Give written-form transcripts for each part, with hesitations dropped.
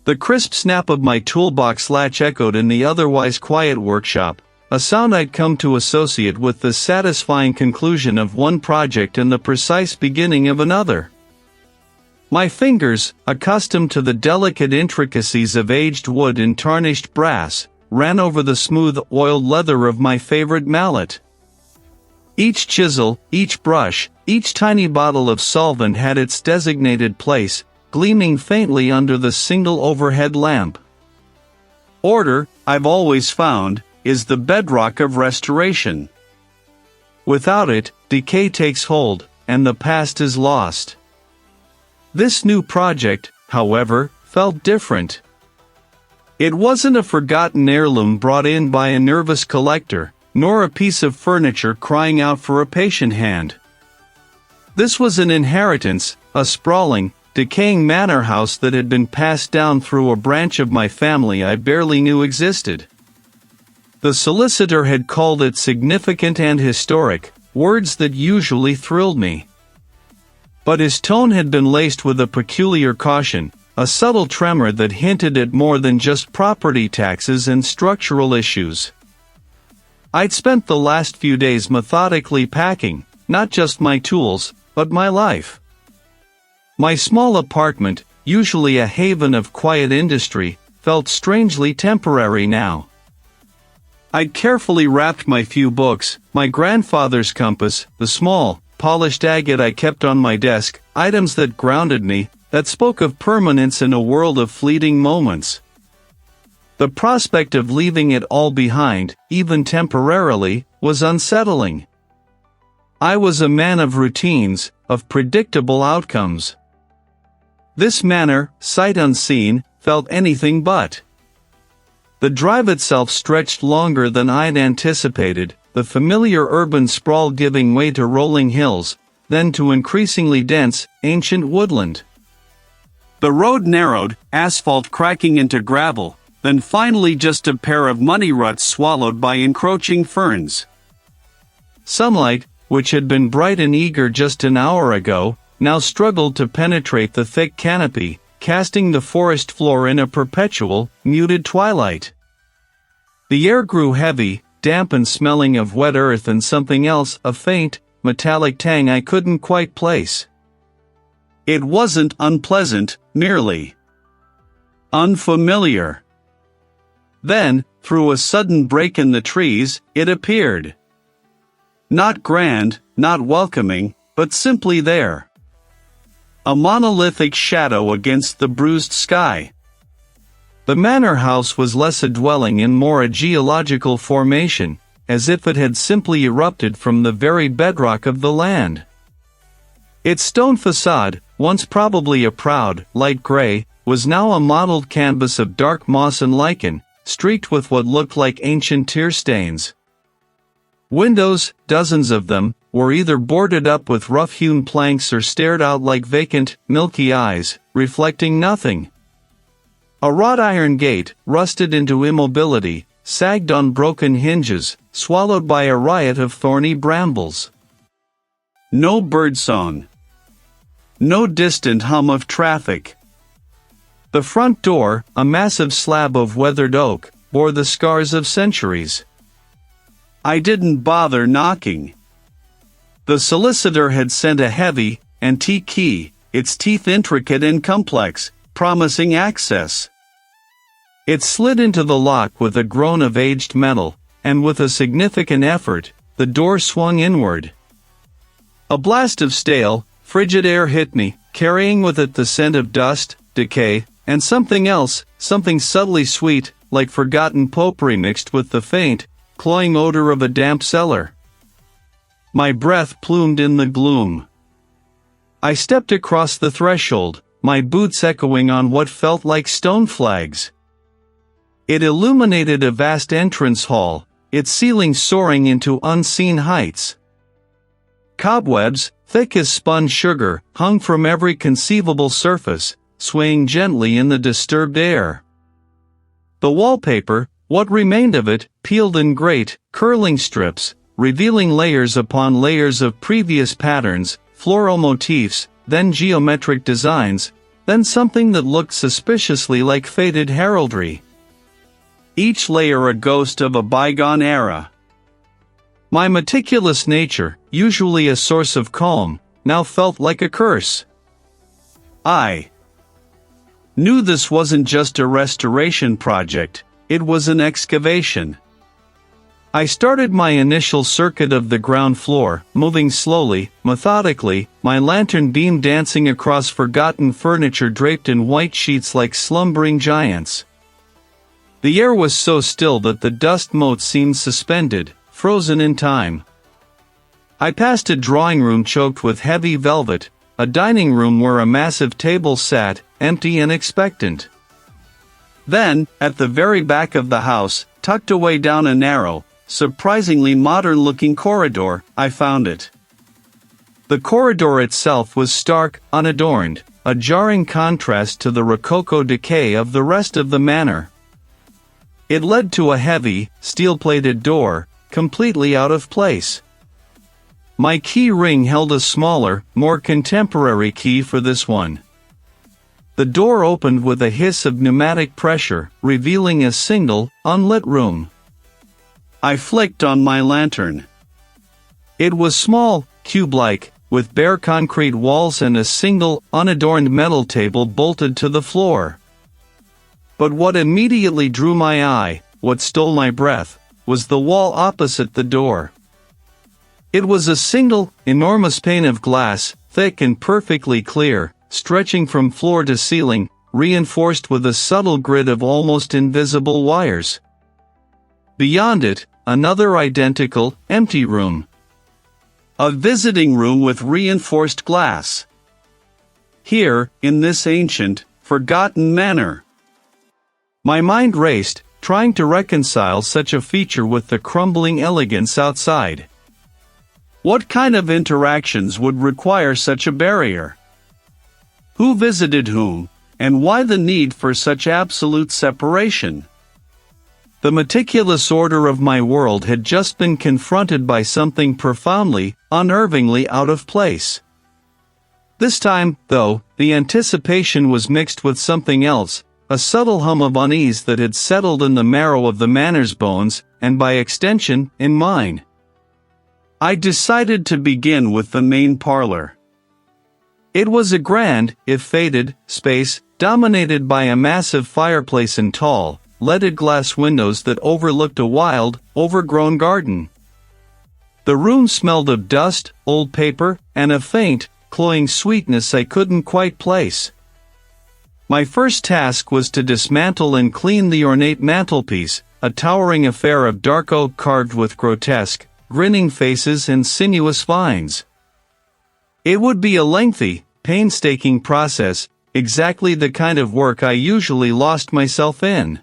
The crisp snap of my toolbox latch echoed in the otherwise quiet workshop, a sound I'd come to associate with the satisfying conclusion of one project and the precise beginning of another. My fingers, accustomed to the delicate intricacies of aged wood and tarnished brass, ran over the smooth, oiled leather of my favorite mallet. Each chisel, each brush, each tiny bottle of solvent had its designated place, gleaming faintly under the single overhead lamp. Order, I've always found, is the bedrock of restoration. Without it, decay takes hold, and the past is lost. This new project, however, felt different. It wasn't a forgotten heirloom brought in by a nervous collector, nor a piece of furniture crying out for a patient hand. This was an inheritance, a sprawling, decaying manor house that had been passed down through a branch of my family I barely knew existed. The solicitor had called it significant and historic, words that usually thrilled me. But his tone had been laced with a peculiar caution, a subtle tremor that hinted at more than just property taxes and structural issues. I'd spent the last few days methodically packing, not just my tools, but my life. My small apartment, usually a haven of quiet industry, felt strangely temporary now. I'd carefully wrapped my few books, my grandfather's compass, the small, polished agate I kept on my desk, items that grounded me, that spoke of permanence in a world of fleeting moments. The prospect of leaving it all behind, even temporarily, was unsettling. I was a man of routines, of predictable outcomes. This manor, sight unseen, felt anything but. The drive itself stretched longer than I'd anticipated, the familiar urban sprawl giving way to rolling hills, then to increasingly dense, ancient woodland. The road narrowed, asphalt cracking into gravel, then finally just a pair of muddy ruts swallowed by encroaching ferns. Sunlight, which had been bright and eager just an hour ago, now struggled to penetrate the thick canopy, casting the forest floor in a perpetual, muted twilight. The air grew heavy, damp and smelling of wet earth and something else, a faint, metallic tang I couldn't quite place. It wasn't unpleasant, merely unfamiliar. Then, through a sudden break in the trees, it appeared. Not grand, not welcoming, but simply there. A monolithic shadow against the bruised sky. The manor house was less a dwelling and more a geological formation, as if it had simply erupted from the very bedrock of the land. Its stone façade, once probably a proud, light gray, was now a mottled canvas of dark moss and lichen, streaked with what looked like ancient tear stains. Windows, dozens of them, were either boarded up with rough-hewn planks or stared out like vacant, milky eyes, reflecting nothing. A wrought iron gate, rusted into immobility, sagged on broken hinges, swallowed by a riot of thorny brambles. No birdsong. No distant hum of traffic. The front door, a massive slab of weathered oak, bore the scars of centuries. I didn't bother knocking. The solicitor had sent a heavy, antique key, its teeth intricate and complex, promising access. It slid into the lock with a groan of aged metal, and with a significant effort, the door swung inward. A blast of stale, frigid air hit me, carrying with it the scent of dust, decay, and something else, something subtly sweet, like forgotten potpourri mixed with the faint, cloying odor of a damp cellar. My breath plumed in the gloom. I stepped across the threshold, my boots echoing on what felt like stone flags. It illuminated a vast entrance hall, its ceiling soaring into unseen heights. Cobwebs, thick as spun sugar, hung from every conceivable surface, swaying gently in the disturbed air. The wallpaper, what remained of it, peeled in great, curling strips, revealing layers upon layers of previous patterns, floral motifs, then geometric designs, then something that looked suspiciously like faded heraldry. Each layer a ghost of a bygone era. My meticulous nature, usually a source of calm, now felt like a curse. I knew this wasn't just a restoration project, it was an excavation. I started my initial circuit of the ground floor, moving slowly, methodically, my lantern beam dancing across forgotten furniture draped in white sheets like slumbering giants. The air was so still that the dust motes seemed suspended, frozen in time. I passed a drawing room choked with heavy velvet, a dining room where a massive table sat, empty and expectant. Then, at the very back of the house, tucked away down a narrow, surprisingly modern-looking corridor, I found it. The corridor itself was stark, unadorned, a jarring contrast to the rococo decay of the rest of the manor. It led to a heavy, steel-plated door, completely out of place. My key ring held a smaller, more contemporary key for this one. The door opened with a hiss of pneumatic pressure, revealing a single, unlit room. I flicked on my lantern. It was small, cube-like, with bare concrete walls and a single, unadorned metal table bolted to the floor. But what immediately drew my eye, what stole my breath, was the wall opposite the door. It was a single, enormous pane of glass, thick and perfectly clear, stretching from floor to ceiling, reinforced with a subtle grid of almost invisible wires. Beyond it, another identical, empty room. A visiting room with reinforced glass. Here, in this ancient, forgotten manor. My mind raced, trying to reconcile such a feature with the crumbling elegance outside. What kind of interactions would require such a barrier? Who visited whom, and why the need for such absolute separation? The meticulous order of my world had just been confronted by something profoundly, unnervingly out of place. This time, though, the anticipation was mixed with something else, a subtle hum of unease that had settled in the marrow of the manor's bones, and by extension, in mine. I decided to begin with the main parlor. It was a grand, if faded, space, dominated by a massive fireplace and tall, leaded glass windows that overlooked a wild, overgrown garden. The room smelled of dust, old paper, and a faint, cloying sweetness I couldn't quite place. My first task was to dismantle and clean the ornate mantelpiece, a towering affair of dark oak carved with grotesque, grinning faces and sinuous vines. It would be a lengthy, painstaking process, exactly the kind of work I usually lost myself in.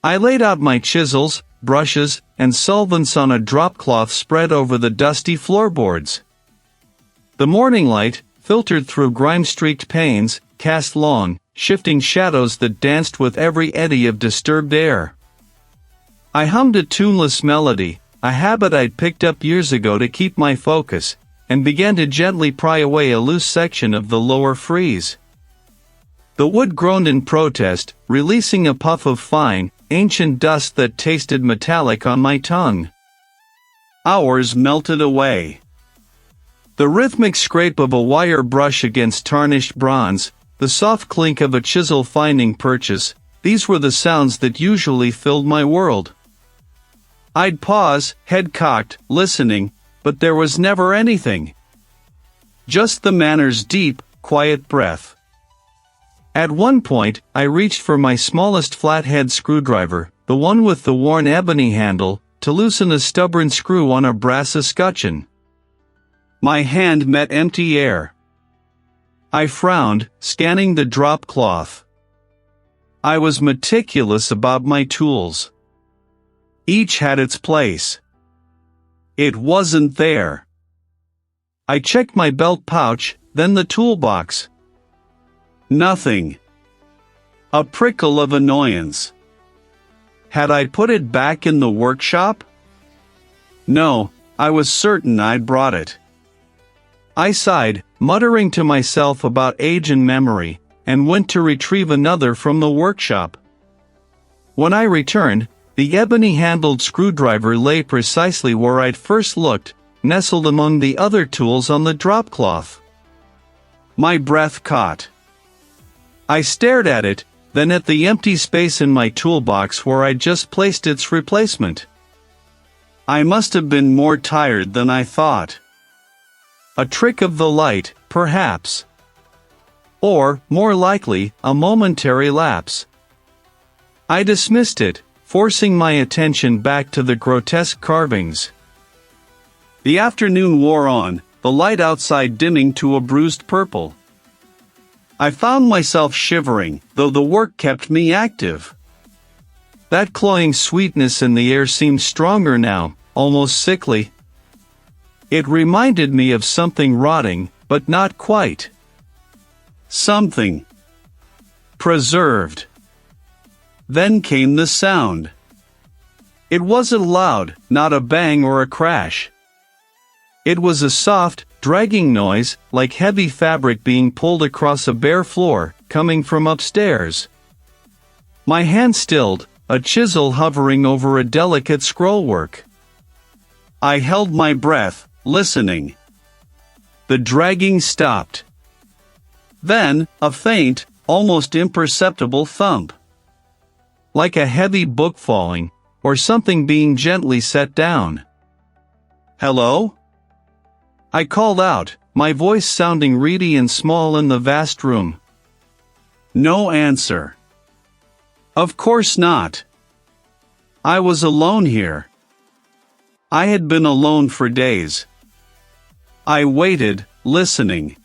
I laid out my chisels, brushes, and solvents on a drop cloth spread over the dusty floorboards. The morning light, filtered through grime-streaked panes, cast long, shifting shadows that danced with every eddy of disturbed air. I hummed a tuneless melody, a habit I'd picked up years ago to keep my focus, and began to gently pry away a loose section of the lower frieze. The wood groaned in protest, releasing a puff of fine, ancient dust that tasted metallic on my tongue. Hours melted away. The rhythmic scrape of a wire brush against tarnished bronze, the soft clink of a chisel finding purchase, these were the sounds that usually filled my world. I'd pause, head cocked, listening, but there was never anything. Just the manor's deep, quiet breath. At one point, I reached for my smallest flathead screwdriver, the one with the worn ebony handle, to loosen a stubborn screw on a brass escutcheon. My hand met empty air. I frowned, scanning the drop cloth. I was meticulous about my tools. Each had its place. It wasn't there. I checked my belt pouch, then the toolbox. Nothing. A prickle of annoyance. Had I put it back in the workshop? No, I was certain I'd brought it. I sighed, muttering to myself about age and memory, and went to retrieve another from the workshop. When I returned, the ebony-handled screwdriver lay precisely where I'd first looked, nestled among the other tools on the drop cloth. My breath caught. I stared at it, then at the empty space in my toolbox where I'd just placed its replacement. I must have been more tired than I thought. A trick of the light, perhaps. Or, more likely, a momentary lapse. I dismissed it, forcing my attention back to the grotesque carvings. The afternoon wore on, the light outside dimming to a bruised purple. I found myself shivering, though the work kept me active. That cloying sweetness in the air seemed stronger now, almost sickly. It reminded me of something rotting, but not quite. Something preserved. Then came the sound. It wasn't loud, not a bang or a crash. It was a soft, dragging noise, like heavy fabric being pulled across a bare floor, coming from upstairs. My hand stilled, a chisel hovering over a delicate scrollwork. I held my breath, listening. The dragging stopped. Then, a faint, almost imperceptible thump. Like a heavy book falling, or something being gently set down. "Hello?" I called out, my voice sounding reedy and small in the vast room. No answer. Of course not. I was alone here. I had been alone for days. I waited, listening.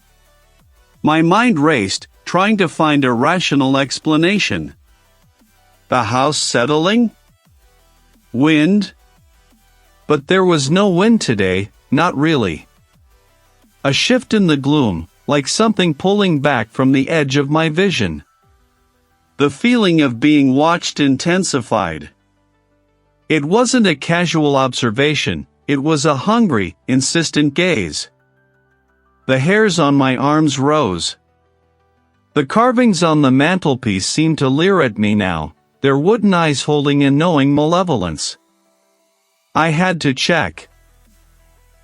My mind raced, trying to find a rational explanation. The house settling? Wind? But there was no wind today, not really. A shift in the gloom, like something pulling back from the edge of my vision. The feeling of being watched intensified. It wasn't a casual observation, it was a hungry, insistent gaze. The hairs on my arms rose. The carvings on the mantelpiece seemed to leer at me now, their wooden eyes holding a knowing malevolence. I had to check.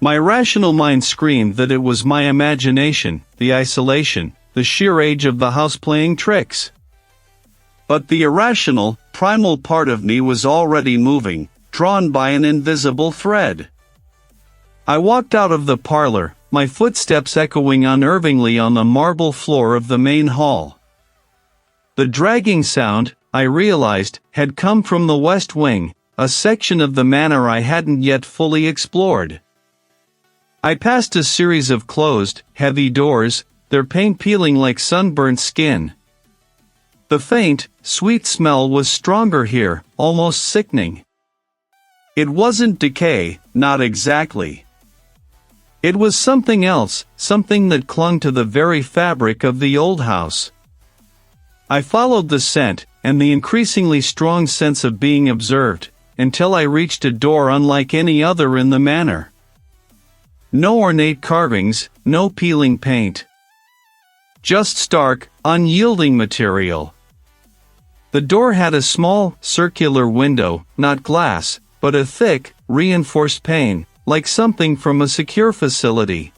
My rational mind screamed that it was my imagination, the isolation, the sheer age of the house playing tricks. But the irrational, primal part of me was already moving, drawn by an invisible thread. I walked out of the parlor, my footsteps echoing unnervingly on the marble floor of the main hall. The dragging sound, I realized, had come from the west wing, a section of the manor I hadn't yet fully explored. I passed a series of closed, heavy doors, their paint peeling like sunburnt skin. The faint, sweet smell was stronger here, almost sickening. It wasn't decay, not exactly. It was something else, something that clung to the very fabric of the old house. I followed the scent, and the increasingly strong sense of being observed, until I reached a door unlike any other in the manor. No ornate carvings, no peeling paint. Just stark, unyielding material. The door had a small, circular window, not glass, but a thick, reinforced pane, like something from a secure facility.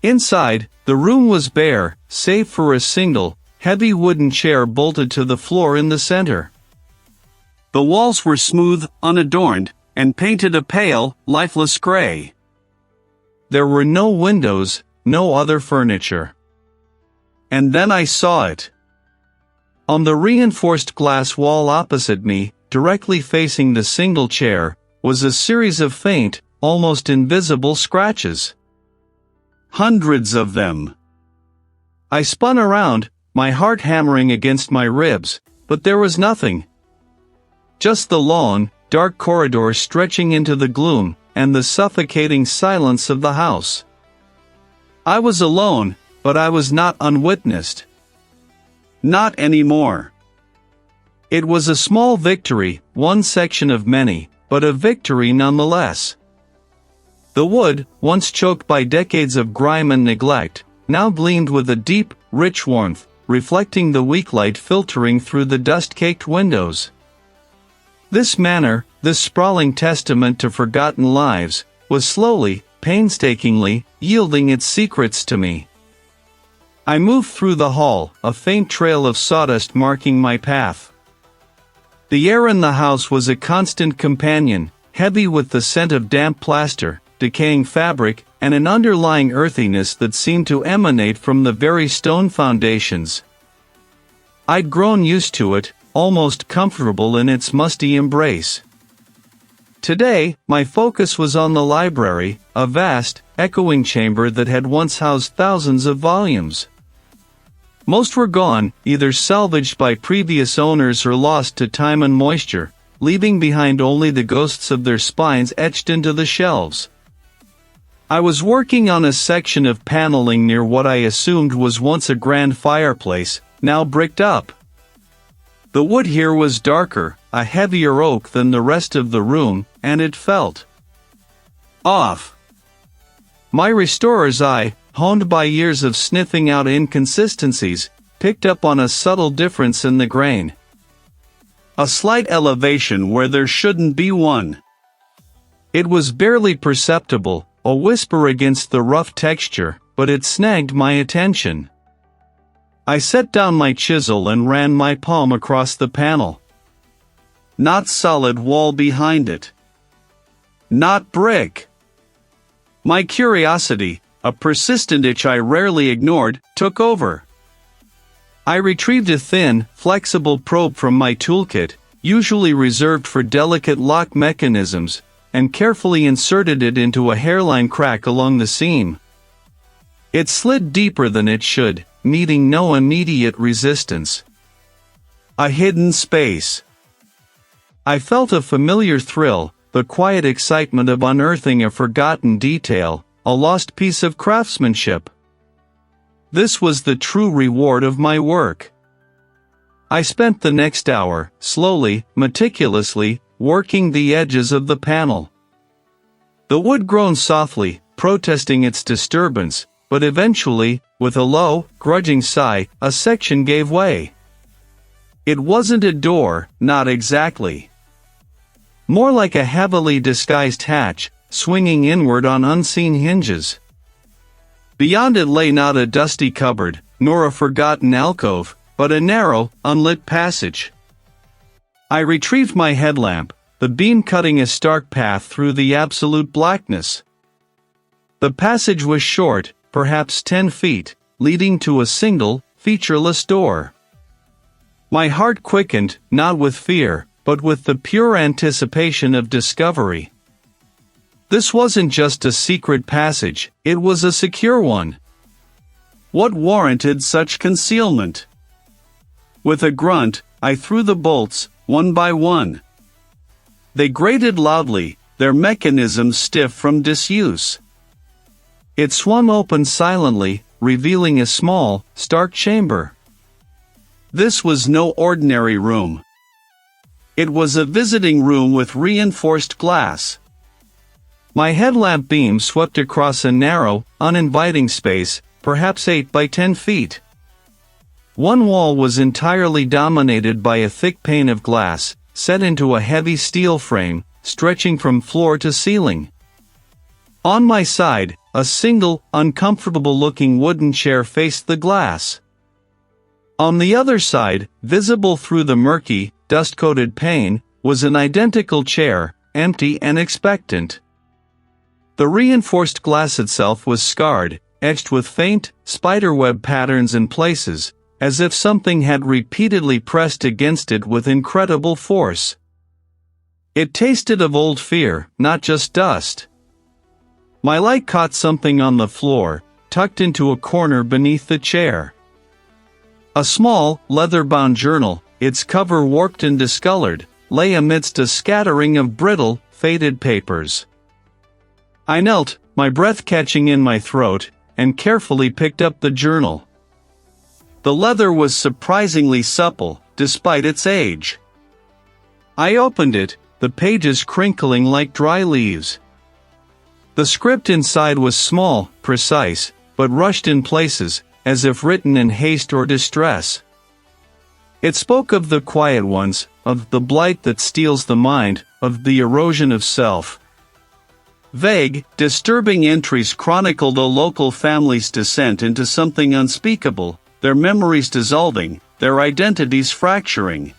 Inside, the room was bare, save for a single, heavy wooden chair bolted to the floor in the center. The walls were smooth, unadorned, and painted a pale, lifeless gray. There were no windows, no other furniture. And then I saw it. On the reinforced glass wall opposite me, directly facing the single chair, was a series of faint, almost invisible scratches. Hundreds of them. I spun around, my heart hammering against my ribs, but there was nothing. Just the long, dark corridor stretching into the gloom, and the suffocating silence of the house. I was alone, but I was not unwitnessed. Not anymore. It was a small victory, one section of many, but a victory nonetheless. The wood, once choked by decades of grime and neglect, now gleamed with a deep, rich warmth, reflecting the weak light filtering through the dust-caked windows. This manor, this sprawling testament to forgotten lives, was slowly, painstakingly, yielding its secrets to me. I moved through the hall, a faint trail of sawdust marking my path. The air in the house was a constant companion, heavy with the scent of damp plaster, decaying fabric, and an underlying earthiness that seemed to emanate from the very stone foundations. I'd grown used to it, almost comfortable in its musty embrace. Today, my focus was on the library, a vast, echoing chamber that had once housed thousands of volumes. Most were gone, either salvaged by previous owners or lost to time and moisture, leaving behind only the ghosts of their spines etched into the shelves. I was working on a section of paneling near what I assumed was once a grand fireplace, now bricked up. The wood here was darker, a heavier oak than the rest of the room, and it felt off. My restorer's eye, honed by years of sniffing out inconsistencies, picked up on a subtle difference in the grain. A slight elevation where there shouldn't be one. It was barely perceptible, a whisper against the rough texture, but it snagged my attention. I set down my chisel and ran my palm across the panel. Not solid wall behind it. Not brick. My curiosity, a persistent itch I rarely ignored, took over. I retrieved a thin, flexible probe from my toolkit, usually reserved for delicate lock mechanisms, and carefully inserted it into a hairline crack along the seam. It slid deeper than it should, meeting no immediate resistance. A hidden space. I felt a familiar thrill, the quiet excitement of unearthing a forgotten detail, a lost piece of craftsmanship. This was the true reward of my work. I spent the next hour, slowly, meticulously, working the edges of the panel. The wood groaned softly, protesting its disturbance, but eventually, with a low, grudging sigh, a section gave way. It wasn't a door, not exactly. More like a heavily disguised hatch, swinging inward on unseen hinges. Beyond it lay not a dusty cupboard, nor a forgotten alcove, but a narrow, unlit passage. I retrieved my headlamp, the beam cutting a stark path through the absolute blackness. The passage was short, perhaps 10 feet, leading to a single, featureless door. My heart quickened, not with fear, but with the pure anticipation of discovery. This wasn't just a secret passage, it was a secure one. What warranted such concealment? With a grunt, I threw the bolts, one by one. They grated loudly, their mechanisms stiff from disuse. It swung open silently, revealing a small, stark chamber. This was no ordinary room. It was a visiting room with reinforced glass. My headlamp beam swept across a narrow, uninviting space, perhaps 8 by 10 feet. One wall was entirely dominated by a thick pane of glass, set into a heavy steel frame, stretching from floor to ceiling. On my side, a single, uncomfortable-looking wooden chair faced the glass. On the other side, visible through the murky, dust-coated pane, was an identical chair, empty and expectant. The reinforced glass itself was scarred, etched with faint, spiderweb patterns in places, as if something had repeatedly pressed against it with incredible force. It tasted of old fear, not just dust. My light caught something on the floor, tucked into a corner beneath the chair. A small, leather-bound journal, its cover warped and discolored, lay amidst a scattering of brittle, faded papers. I knelt, my breath catching in my throat, and carefully picked up the journal. The leather was surprisingly supple, despite its age. I opened it, the pages crinkling like dry leaves. The script inside was small, precise, but rushed in places, as if written in haste or distress. It spoke of the quiet ones, of the blight that steals the mind, of the erosion of self. Vague, disturbing entries chronicled a local family's descent into something unspeakable, their memories dissolving, their identities fracturing.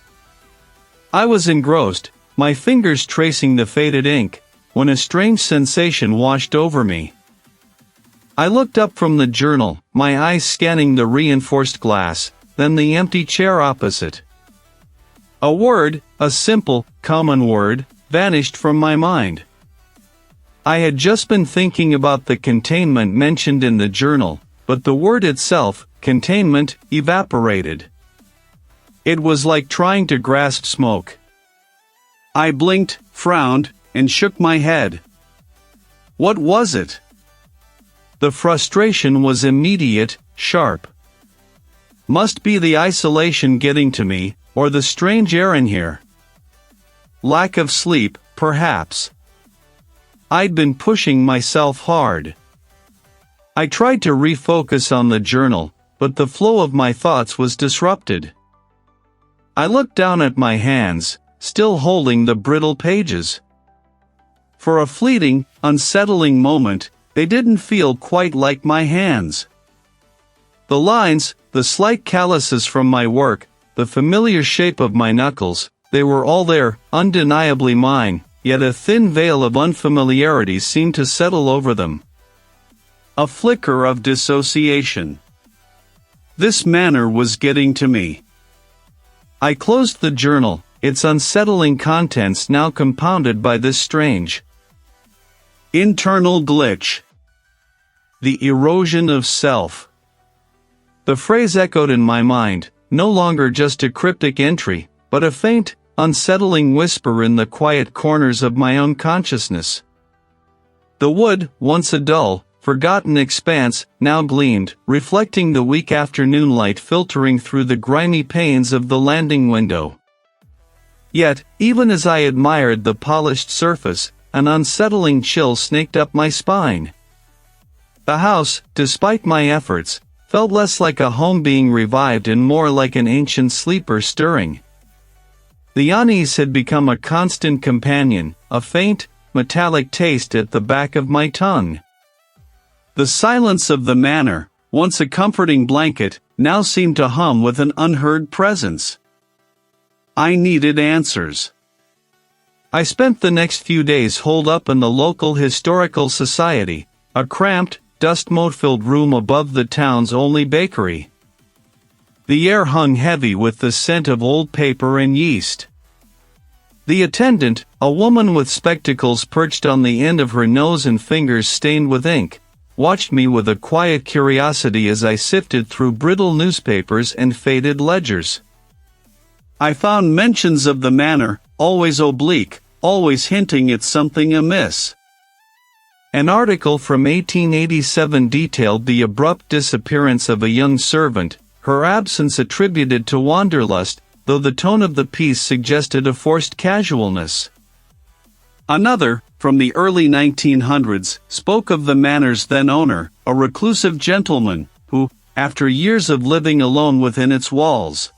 I was engrossed, my fingers tracing the faded ink, when a strange sensation washed over me. I looked up from the journal, my eyes scanning the reinforced glass, then the empty chair opposite. A word, a simple, common word, vanished from my mind. I had just been thinking about the containment mentioned in the journal, but the word itself, containment, evaporated. It was like trying to grasp smoke. I blinked, frowned, and shook my head. What was it? The frustration was immediate, sharp. Must be the isolation getting to me, or the strange air in here. Lack of sleep, perhaps. I'd been pushing myself hard. I tried to refocus on the journal, but the flow of my thoughts was disrupted. I looked down at my hands, still holding the brittle pages. For a fleeting, unsettling moment, they didn't feel quite like my hands. The lines, the slight calluses from my work, the familiar shape of my knuckles, they were all there, undeniably mine, yet a thin veil of unfamiliarity seemed to settle over them. A flicker of dissociation. This manor was getting to me. I closed the journal, its unsettling contents now compounded by this strange internal glitch. The erosion of self. The phrase echoed in my mind, no longer just a cryptic entry, but a faint, unsettling whisper in the quiet corners of my own consciousness. The wood, once a dull, forgotten expanse, now gleamed, reflecting the weak afternoon light filtering through the grimy panes of the landing window. Yet, even as I admired the polished surface, an unsettling chill snaked up my spine. The house, despite my efforts, felt less like a home being revived and more like an ancient sleeper stirring. The unease had become a constant companion, a faint, metallic taste at the back of my tongue. The silence of the manor, once a comforting blanket, now seemed to hum with an unheard presence. I needed answers. I spent the next few days holed up in the local historical society, a cramped, dust-mote-filled room above the town's only bakery. The air hung heavy with the scent of old paper and yeast. The attendant, a woman with spectacles perched on the end of her nose and fingers stained with ink, watched me with a quiet curiosity as I sifted through brittle newspapers and faded ledgers. I found mentions of the manor, always oblique, always hinting at something amiss. An article from 1887 detailed the abrupt disappearance of a young servant, her absence attributed to wanderlust, though the tone of the piece suggested a forced casualness. Another, from the early 1900s, spoke of the manor's then owner, a reclusive gentleman, who, after years of living alone within its walls,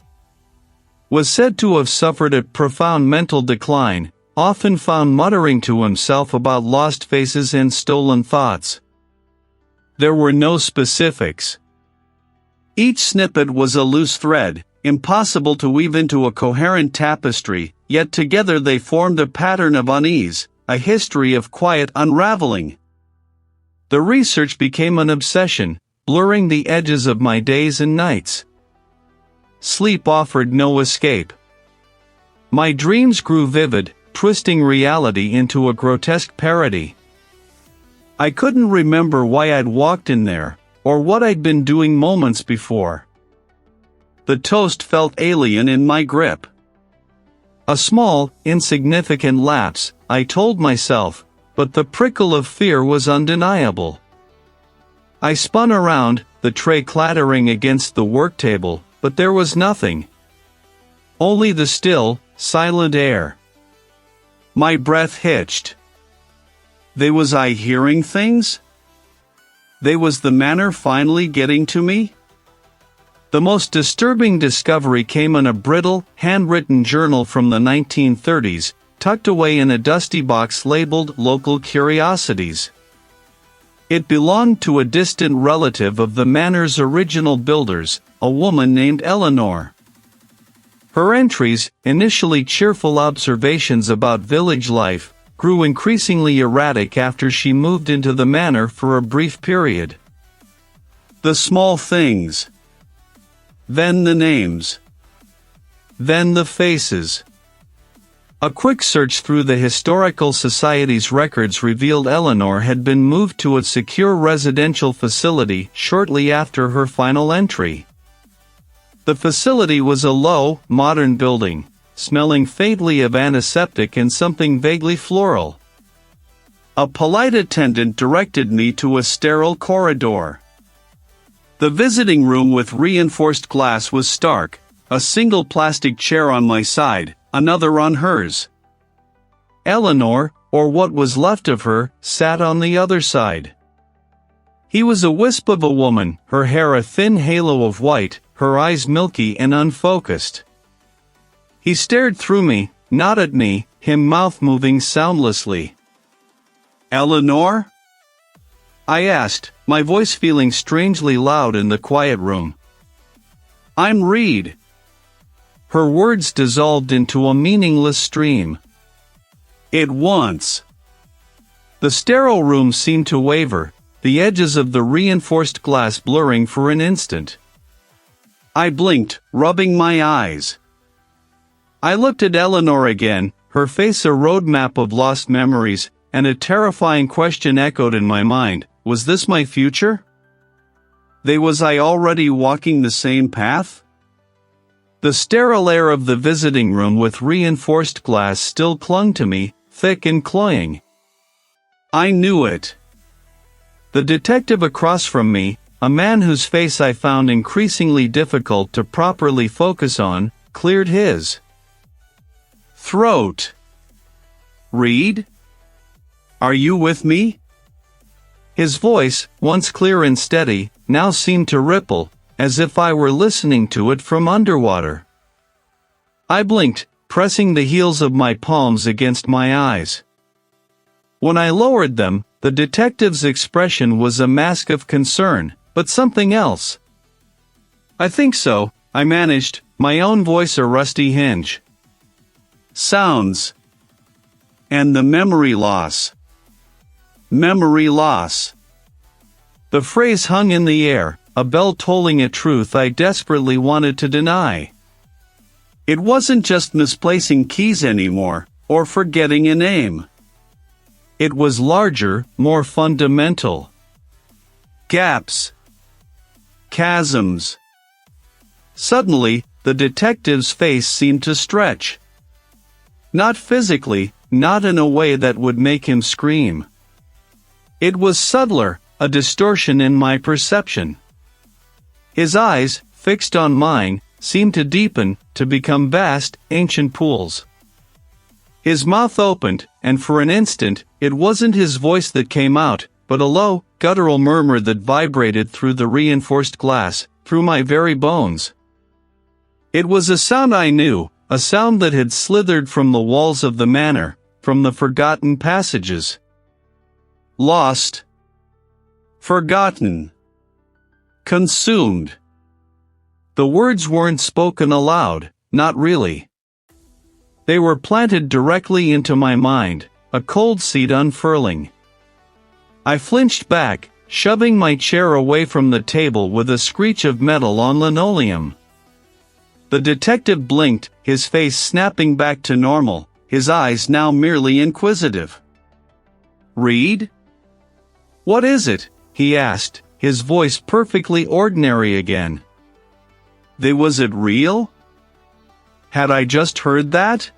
was said to have suffered a profound mental decline, often found muttering to himself about lost faces and stolen thoughts. There were no specifics. Each snippet was a loose thread, impossible to weave into a coherent tapestry, yet together they formed a pattern of unease, a history of quiet unraveling. The research became an obsession, blurring the edges of my days and nights. Sleep offered no escape. My dreams grew vivid, twisting reality into a grotesque parody. I couldn't remember why I'd walked in there, or what I'd been doing moments before. The toast felt alien in my grip. A small, insignificant lapse, I told myself, but the prickle of fear was undeniable. I spun around, the tray clattering against the work table, but there was nothing. Only the still, silent air. My breath hitched. Was I hearing things? Was the manor finally getting to me? The most disturbing discovery came in a brittle, handwritten journal from the 1930s, tucked away in a dusty box labeled Local Curiosities. It belonged to a distant relative of the manor's original builders, a woman named Eleanor. Her entries, initially cheerful observations about village life, grew increasingly erratic after she moved into the manor for a brief period. The small things. Then the names. Then the faces. A quick search through the Historical Society's records revealed Eleanor had been moved to a secure residential facility shortly after her final entry. The facility was a low, modern building, smelling faintly of antiseptic and something vaguely floral. A polite attendant directed me to a sterile corridor. The visiting room with reinforced glass was stark, a single plastic chair on my side, another on hers. Eleanor, or what was left of her, sat on the other side. He was a wisp of a woman, her hair a thin halo of white, her eyes milky and unfocused. He stared through me, not at me, his mouth moving soundlessly. "Eleanor?" I asked, my voice feeling strangely loud in the quiet room. "I'm Reed." Her words dissolved into a meaningless stream. "It once." The sterile room seemed to waver, the edges of the reinforced glass blurring for an instant. I blinked, rubbing my eyes. I looked at Eleanor again, her face a roadmap of lost memories, and a terrifying question echoed in my mind: was this my future? Was I already walking the same path? The sterile air of the visiting room with reinforced glass still clung to me, thick and cloying. I knew it. The detective across from me, a man whose face I found increasingly difficult to properly focus on, cleared his throat. "Reed? Are you with me?" His voice, once clear and steady, now seemed to ripple, as if I were listening to it from underwater. I blinked, pressing the heels of my palms against my eyes. When I lowered them, the detective's expression was a mask of concern, but something else. "I think so," I managed, my own voice a rusty hinge. "Sounds. And the memory loss." Memory loss. The phrase hung in the air, a bell tolling a truth I desperately wanted to deny. It wasn't just misplacing keys anymore, or forgetting a name. It was larger, more fundamental. Gaps. Chasms. Suddenly, the detective's face seemed to stretch. Not physically, not in a way that would make him scream. It was subtler, a distortion in my perception. His eyes, fixed on mine, seemed to deepen, to become vast, ancient pools. His mouth opened, and for an instant, it wasn't his voice that came out, but a low, guttural murmur that vibrated through the reinforced glass, through my very bones. It was a sound I knew, a sound that had slithered from the walls of the manor, from the forgotten passages. Lost. Forgotten. Consumed. The words weren't spoken aloud, not really. They were planted directly into my mind, a cold seed unfurling. I flinched back, shoving my chair away from the table with a screech of metal on linoleum. The detective blinked, his face snapping back to normal, his eyes now merely inquisitive. "Reed? What is it?" he asked, his voice perfectly ordinary again. Was it real? Had I just heard that?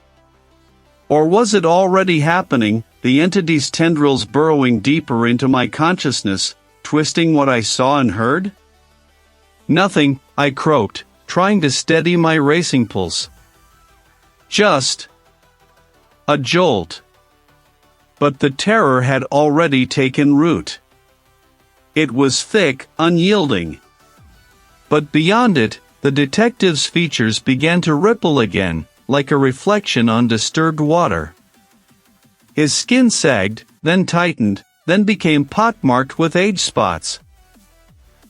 Or was it already happening, the entity's tendrils burrowing deeper into my consciousness, twisting what I saw and heard? "Nothing," I croaked, trying to steady my racing pulse. "Just a jolt." But the terror had already taken root. It was thick, unyielding. But beyond it, The detective's features began to ripple again, like a reflection on disturbed water. His skin sagged, then tightened, then became pockmarked with age spots.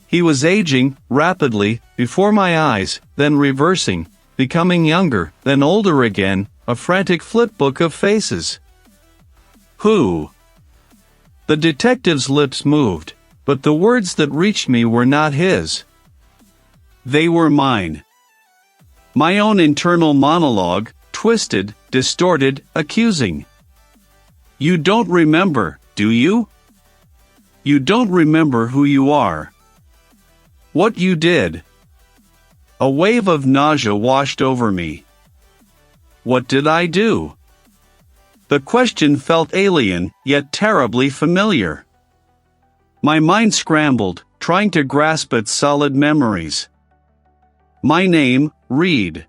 He was aging, rapidly, before my eyes, then reversing, becoming younger, then older again, a frantic flipbook of faces. Who? The detective's lips moved, but the words that reached me were not his. They were mine. My own internal monologue, twisted, distorted, accusing. You don't remember, do you? You don't remember who you are. What you did. A wave of nausea washed over me. What did I do? The question felt alien, yet terribly familiar. My mind scrambled, trying to grasp at solid memories. My name, Reed.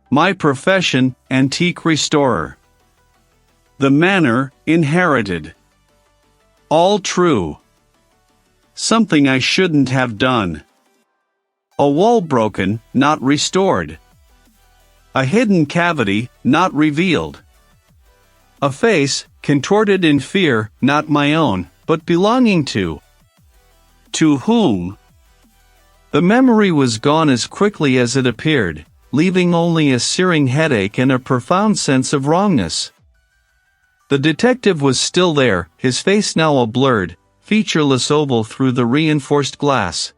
My profession, antique restorer. The manor, inherited. All true. Something I shouldn't have done. A wall broken, not restored. A hidden cavity, not revealed. A face, contorted in fear, not my own, but belonging to. To whom? The memory was gone as quickly as it appeared, leaving only a searing headache and a profound sense of wrongness. The detective was still there, his face now a blurred, featureless oval through the reinforced glass.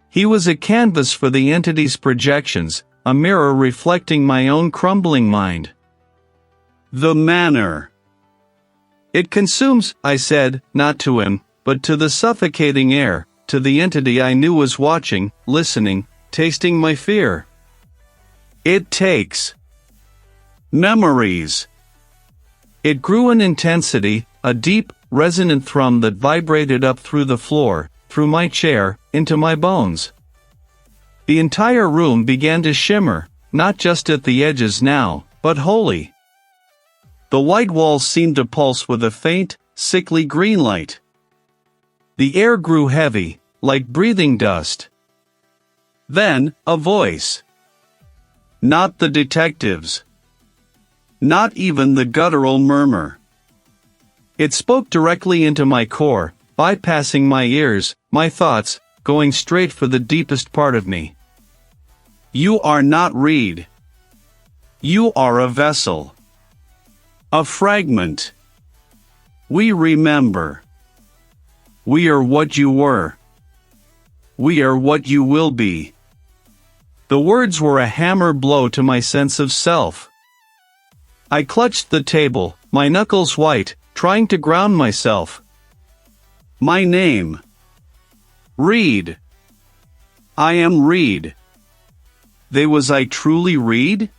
He was a canvas for the entity's projections, a mirror reflecting my own crumbling mind. The manor. It consumes, I said, not to him, but to the suffocating air, to the entity I knew was watching, listening, tasting my fear. It takes memories. It grew in intensity, a deep, resonant thrum that vibrated up through the floor, through my chair, into my bones. The entire room began to shimmer, not just at the edges now, but wholly. The white walls seemed to pulse with a faint, sickly green light. The air grew heavy, like breathing dust. Then, a voice. Not the detective's. Not even the guttural murmur. It spoke directly into my core, bypassing my ears, my thoughts, going straight for the deepest part of me. You are not Reed. You are a vessel. A fragment. We remember. We are what you were. We are what you will be. The words were a hammer blow to my sense of self. I clutched the table, my knuckles white, trying to ground myself. My name. Reed. I am Reed. Was I truly Reed?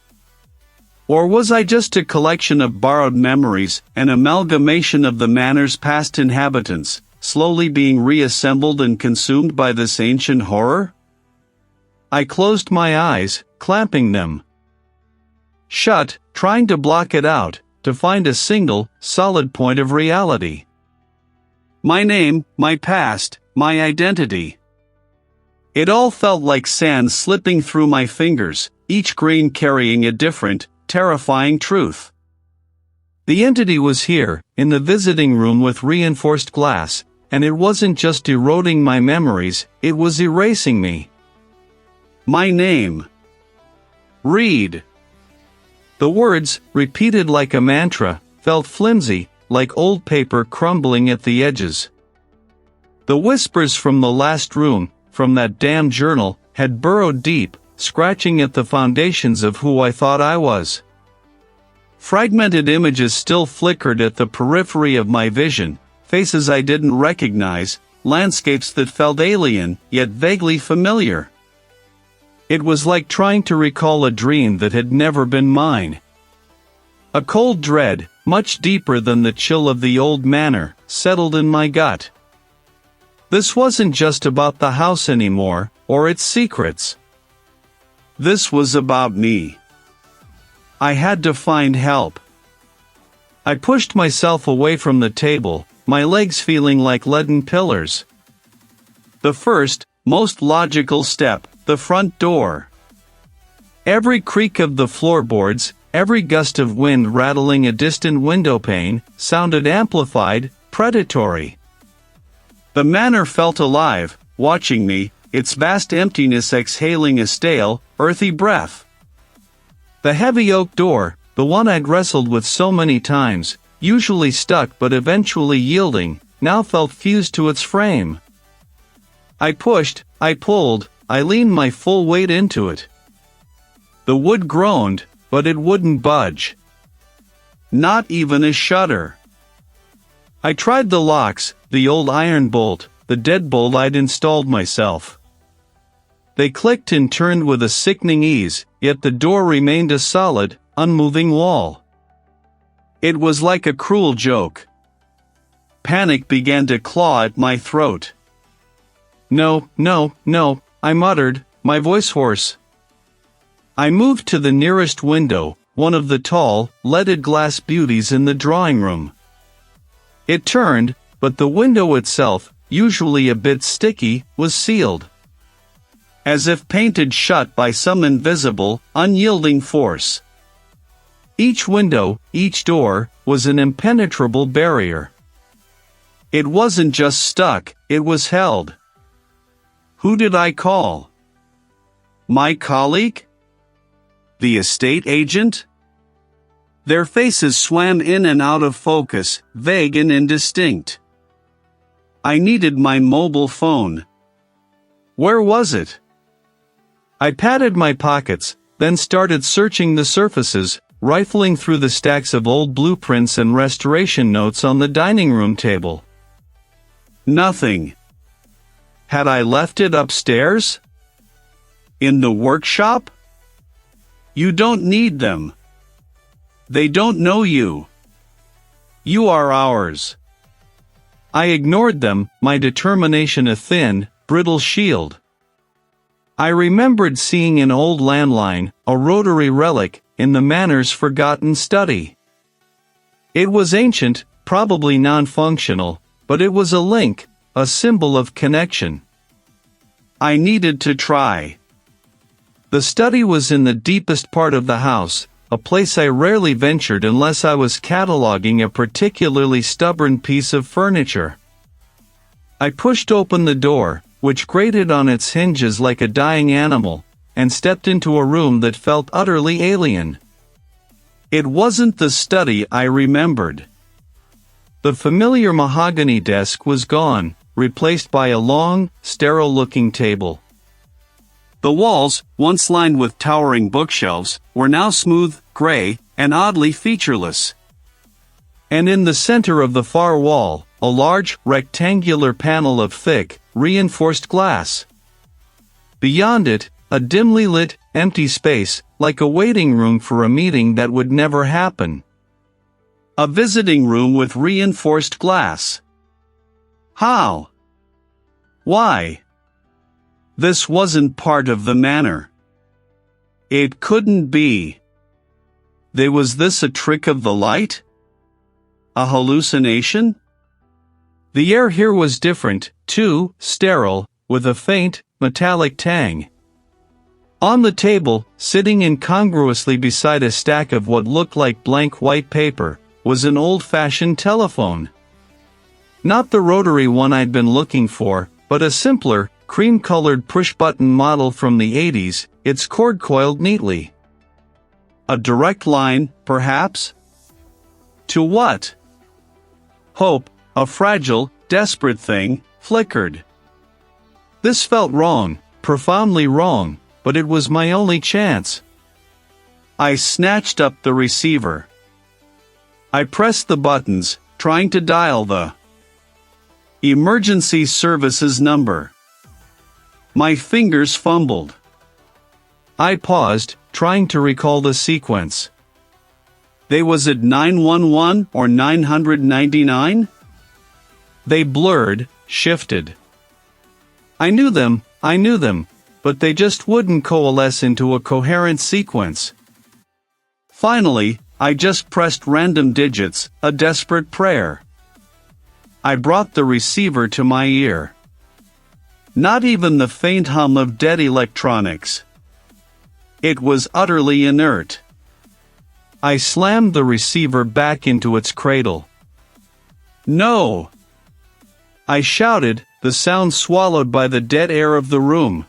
Or was I just a collection of borrowed memories, an amalgamation of the manor's past inhabitants, slowly being reassembled and consumed by this ancient horror? I closed my eyes, clamping them shut, trying to block it out, to find a single, solid point of reality. My name, my past, my identity. It all felt like sand slipping through my fingers, each grain carrying a different, terrifying truth. The entity was here, in the visiting room with reinforced glass, and it wasn't just eroding my memories, it was erasing me. My name. Reed. The words, repeated like a mantra, felt flimsy, like old paper crumbling at the edges. The whispers from the last room, from that damned journal, had burrowed deep, scratching at the foundations of who I thought I was. Fragmented images still flickered at the periphery of my vision, faces I didn't recognize, landscapes that felt alien, yet vaguely familiar. It was like trying to recall a dream that had never been mine. A cold dread, much deeper than the chill of the old manor, settled in my gut. This wasn't just about the house anymore, or its secrets. This was about me. I had to find help. I pushed myself away from the table, my legs feeling like leaden pillars. The first, most logical step, the front door. Every creak of the floorboards, every gust of wind rattling a distant window pane, sounded amplified, predatory. The manor felt alive, watching me, its vast emptiness exhaling a stale, earthy breath. The heavy oak door, the one I'd wrestled with so many times, usually stuck but eventually yielding, now felt fused to its frame. I pushed, I pulled, I leaned my full weight into it. The wood groaned, but it wouldn't budge. Not even a shudder. I tried the locks, the old iron bolt, the deadbolt I'd installed myself. They clicked and turned with a sickening ease, yet the door remained a solid, unmoving wall. It was like a cruel joke. Panic began to claw at my throat. No, no, no, I muttered, my voice hoarse. I moved to the nearest window, one of the tall, leaded glass beauties in the drawing room. It turned, but the window itself, usually a bit sticky, was sealed. As if painted shut by some invisible, unyielding force. Each window, each door, was an impenetrable barrier. It wasn't just stuck, it was held. Who did I call? My colleague? The estate agent? Their faces swam in and out of focus, vague and indistinct. I needed my mobile phone. Where was it? I patted my pockets, then started searching the surfaces, rifling through the stacks of old blueprints and restoration notes on the dining room table. Nothing. Had I left it upstairs? In the workshop? You don't need them. They don't know you. You are ours. I ignored them, my determination a thin, brittle shield. I remembered seeing an old landline, a rotary relic, in the manor's forgotten study. It was ancient, probably non-functional, but it was a link, a symbol of connection. I needed to try. The study was in the deepest part of the house, a place I rarely ventured unless I was cataloging a particularly stubborn piece of furniture. I pushed open the door, which grated on its hinges like a dying animal, and stepped into a room that felt utterly alien. It wasn't the study I remembered. The familiar mahogany desk was gone, replaced by a long, sterile-looking table. The walls, once lined with towering bookshelves, were now smooth, gray, and oddly featureless. And in the center of the far wall, a large, rectangular panel of thick, reinforced glass. Beyond it, a dimly lit, empty space, like a waiting room for a meeting that would never happen. A visiting room with reinforced glass. How? Why? This wasn't part of the manor. It couldn't be. Was this a trick of the light? A hallucination? The air here was different, too, sterile, with a faint, metallic tang. On the table, sitting incongruously beside a stack of what looked like blank white paper, was an old-fashioned telephone. Not the rotary one I'd been looking for, but a simpler, cream-colored push-button model from the 80s, its cord coiled neatly. A direct line, perhaps? To what? Hope, a fragile, desperate thing, flickered. This felt wrong, profoundly wrong, but it was my only chance. I snatched up the receiver. I pressed the buttons, trying to dial the emergency services number. My fingers fumbled. I paused, trying to recall the sequence. Was it 911 or 999? They blurred, shifted. I knew them, but they just wouldn't coalesce into a coherent sequence. Finally, I just pressed random digits, a desperate prayer. I brought the receiver to my ear. Not even the faint hum of dead electronics. It was utterly inert. I slammed the receiver back into its cradle. "No!" I shouted, the sound swallowed by the dead air of the room.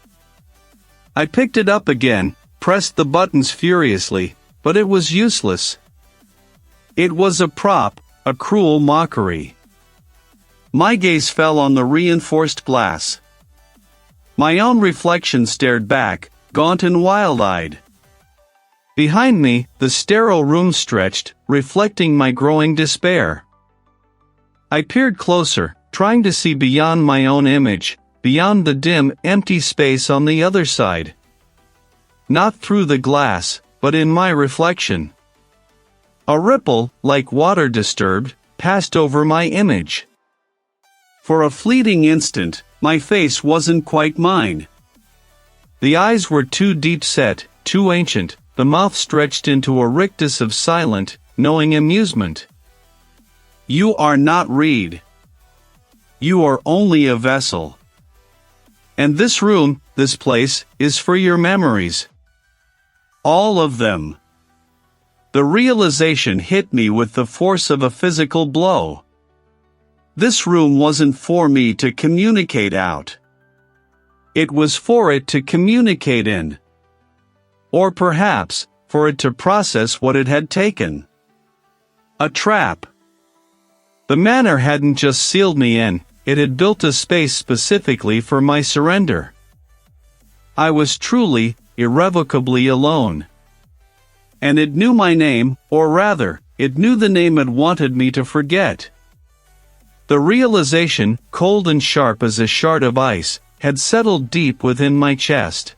I picked it up again, pressed the buttons furiously, but it was useless. It was a prop, a cruel mockery. My gaze fell on the reinforced glass. My own reflection stared back, gaunt and wild-eyed. Behind me, the sterile room stretched, reflecting my growing despair. I peered closer, trying to see beyond my own image, beyond the dim, empty space on the other side. Not through the glass, but in my reflection. A ripple, like water disturbed, passed over my image. For a fleeting instant, my face wasn't quite mine. The eyes were too deep-set, too ancient, the mouth stretched into a rictus of silent, knowing amusement. "You are not Reed. You are only a vessel. And this room, this place, is for your memories. All of them." The realization hit me with the force of a physical blow. This room wasn't for me to communicate out. It was for it to communicate in. Or perhaps, for it to process what it had taken. A trap. The manor hadn't just sealed me in, it had built a space specifically for my surrender. I was truly, irrevocably alone. And it knew my name, or rather, it knew the name it wanted me to forget. The realization, cold and sharp as a shard of ice, had settled deep within my chest.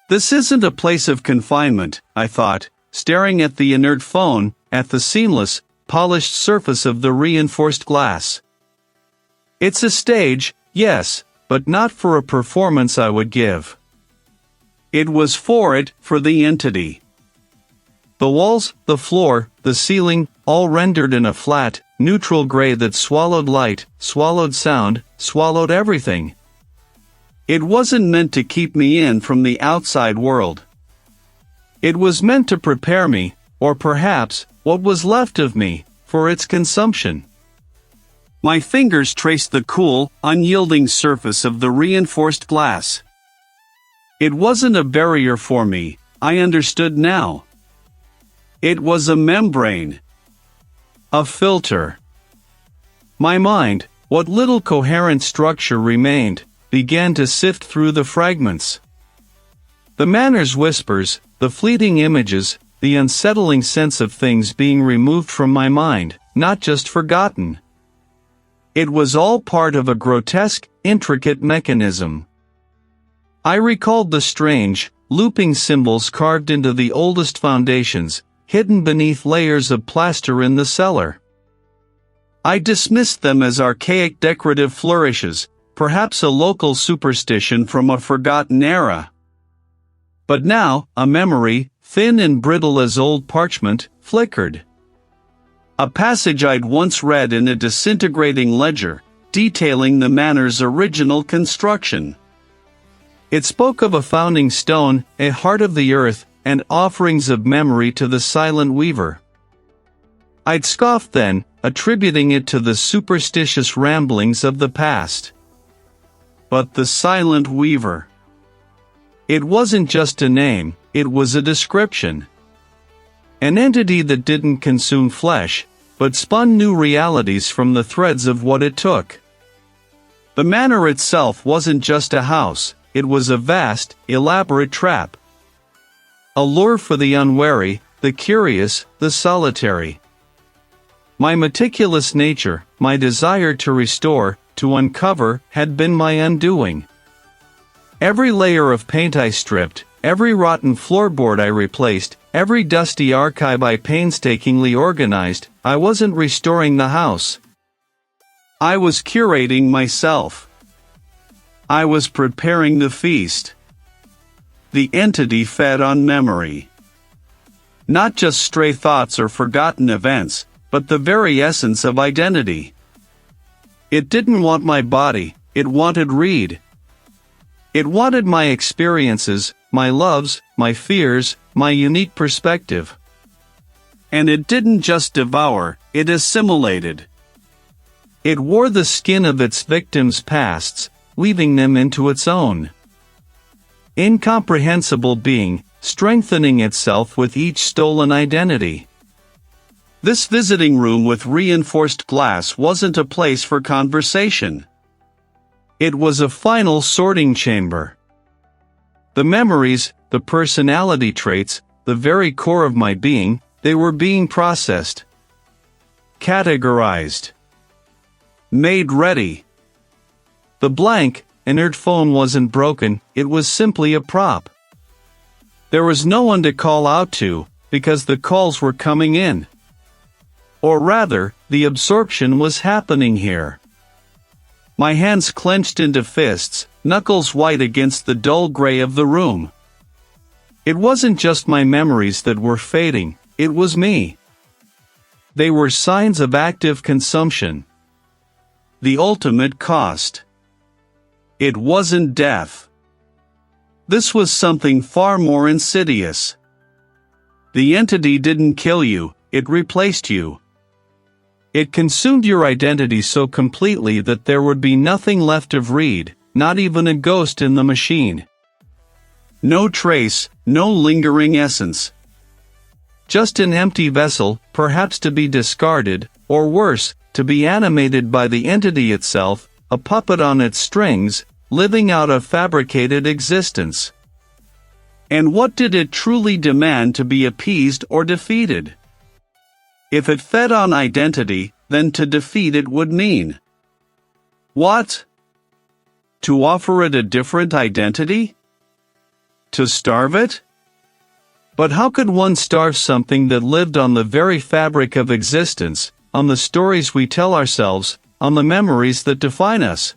This isn't a place of confinement, I thought, staring at the inert phone, at the seamless, polished surface of the reinforced glass. It's a stage, yes, but not for a performance I would give. It was for the entity. The walls, the floor, the ceiling, all rendered in a flat, neutral gray that swallowed light, swallowed sound, swallowed everything. It wasn't meant to keep me in from the outside world. It was meant to prepare me, or perhaps, what was left of me, for its consumption. My fingers traced the cool, unyielding surface of the reinforced glass. It wasn't a barrier for me, I understood now. It was a membrane. A filter. My mind, what little coherent structure remained, began to sift through the fragments. The manor's whispers, the fleeting images, the unsettling sense of things being removed from my mind, not just forgotten. It was all part of a grotesque, intricate mechanism. I recalled the strange, looping symbols carved into the oldest foundations, hidden beneath layers of plaster in the cellar. I dismissed them as archaic decorative flourishes, perhaps a local superstition from a forgotten era. But now, a memory, thin and brittle as old parchment, flickered. A passage I'd once read in a disintegrating ledger, detailing the manor's original construction. It spoke of a founding stone, a heart of the earth, and offerings of memory to the silent weaver. I'd scoffed then, attributing it to the superstitious ramblings of the past. But the silent weaver. It wasn't just a name, it was a description. An entity that didn't consume flesh, but spun new realities from the threads of what it took. The manor itself wasn't just a house, it was a vast, elaborate trap. A lure for the unwary, the curious, the solitary. My meticulous nature, my desire to restore, to uncover, had been my undoing. Every layer of paint I stripped, every rotten floorboard I replaced, every dusty archive I painstakingly organized, I wasn't restoring the house. I was curating myself. I was preparing the feast. The entity fed on memory. Not just stray thoughts or forgotten events, but the very essence of identity. It didn't want my body, it wanted Reed, It wanted my experiences, my loves, my fears, my unique perspective. And it didn't just devour, it assimilated. It wore the skin of its victims' pasts, weaving them into its own. Incomprehensible being, strengthening itself with each stolen identity. This visiting room with reinforced glass wasn't a place for conversation. It was a final sorting chamber. The memories, the personality traits, the very core of my being, they were being processed. Categorized. Made ready. The blank, inert phone wasn't broken, it was simply a prop. There was no one to call out to, because the calls were coming in. Or rather, the absorption was happening here. My hands clenched into fists, knuckles white against the dull gray of the room. It wasn't just my memories that were fading, it was me. They were signs of active consumption. The ultimate cost. It wasn't death. This was something far more insidious. The entity didn't kill you, it replaced you. It consumed your identity so completely that there would be nothing left of Reed, not even a ghost in the machine. No trace, no lingering essence. Just an empty vessel, perhaps to be discarded, or worse, to be animated by the entity itself, a puppet on its strings, living out a fabricated existence. And what did it truly demand to be appeased or defeated? If it fed on identity, then to defeat it would mean what? To offer it a different identity? To starve it? But how could one starve something that lived on the very fabric of existence, on the stories we tell ourselves, on the memories that define us?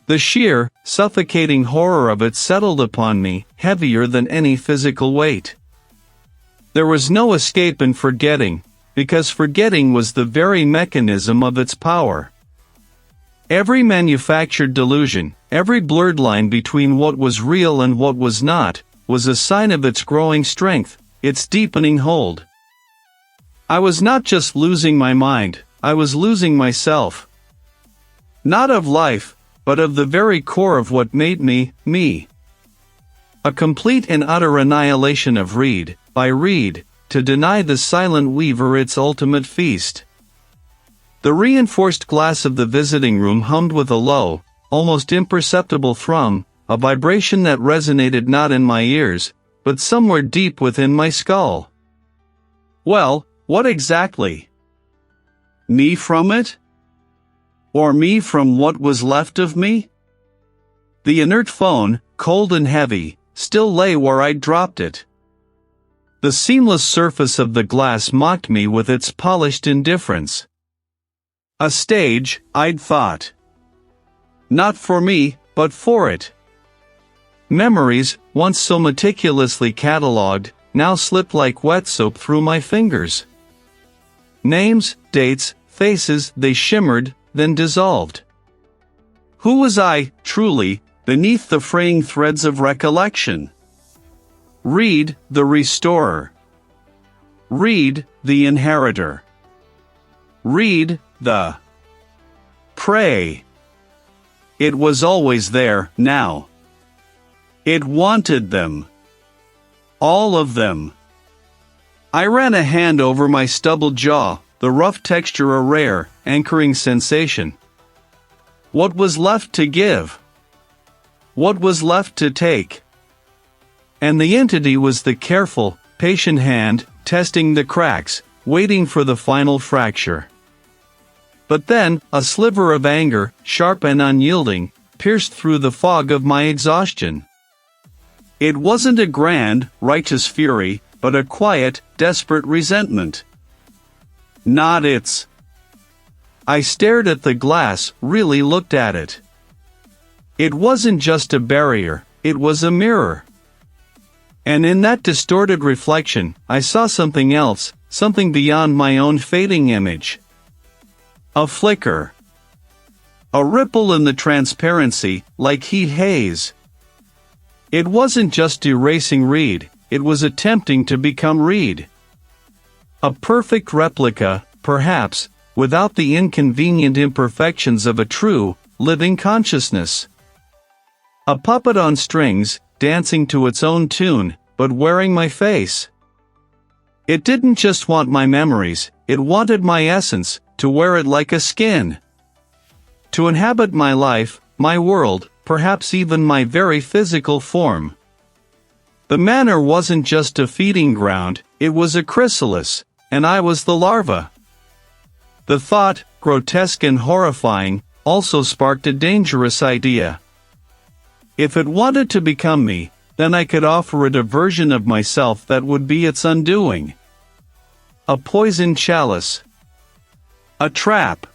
The sheer, suffocating horror of it settled upon me, heavier than any physical weight. There was no escape in forgetting, because forgetting was the very mechanism of its power. Every manufactured delusion, every blurred line between what was real and what was not, was a sign of its growing strength, its deepening hold. I was not just losing my mind, I was losing myself. Not of life, but of the very core of what made me, me. A complete and utter annihilation of Reed, by Reed, to deny the silent weaver its ultimate feast. The reinforced glass of the visiting room hummed with a low, almost imperceptible thrum, a vibration that resonated not in my ears, but somewhere deep within my skull. Well, what exactly? Me from it? Or me from what was left of me? The inert phone, cold and heavy, still lay where I'd dropped it. The seamless surface of the glass mocked me with its polished indifference. A stage, I'd thought. Not for me, but for it. Memories, once so meticulously catalogued, now slipped like wet soap through my fingers. Names, dates, faces, they shimmered, then dissolved. Who was I, truly, beneath the fraying threads of recollection? Reed, the restorer. Reed, the inheritor. Reed, the prey. It was always there, now. It wanted them. All of them. I ran a hand over my stubbled jaw, the rough texture a rare, anchoring sensation. What was left to give? What was left to take? And the entity was the careful, patient hand, testing the cracks, waiting for the final fracture. But then, a sliver of anger, sharp and unyielding, pierced through the fog of my exhaustion. It wasn't a grand, righteous fury, but a quiet, desperate resentment. Not its. I stared at the glass, really looked at it. It wasn't just a barrier, it was a mirror. And in that distorted reflection, I saw something else, something beyond my own fading image. A flicker. A ripple in the transparency, like heat haze, It wasn't just erasing Reed, it was attempting to become Reed. A perfect replica, perhaps, without the inconvenient imperfections of a true, living consciousness. A puppet on strings, dancing to its own tune, but wearing my face. It didn't just want my memories, it wanted my essence, to wear it like a skin. To inhabit my life, my world, perhaps even my very physical form. The manor wasn't just a feeding ground, it was a chrysalis, and I was the larva. The thought, grotesque and horrifying, also sparked a dangerous idea. If it wanted to become me, then I could offer it a version of myself that would be its undoing. A poisoned chalice. A trap.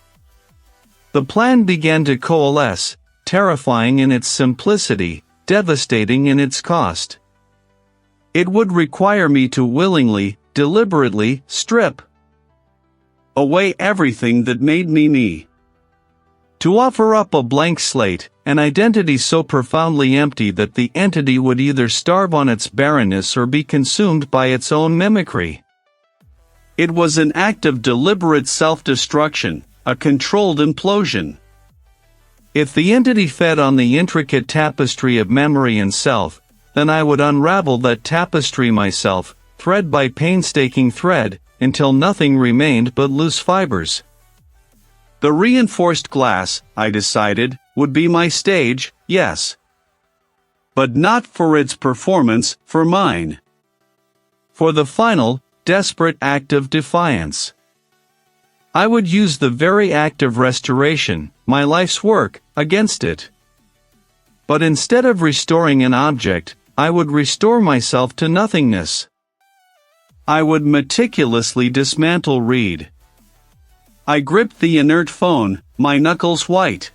The plan began to coalesce, terrifying in its simplicity, devastating in its cost. It would require me to willingly, deliberately, strip away everything that made me me. To offer up a blank slate, an identity so profoundly empty that the entity would either starve on its barrenness or be consumed by its own mimicry. It was an act of deliberate self-destruction, a controlled implosion. If the entity fed on the intricate tapestry of memory and self, then I would unravel that tapestry myself, thread by painstaking thread, until nothing remained but loose fibers. The reinforced glass, I decided, would be my stage, yes. But not for its performance, for mine. For the final, desperate act of defiance. I would use the very act of restoration, my life's work, against it. But instead of restoring an object, I would restore myself to nothingness. I would meticulously dismantle Reed. I gripped the inert phone, my knuckles white.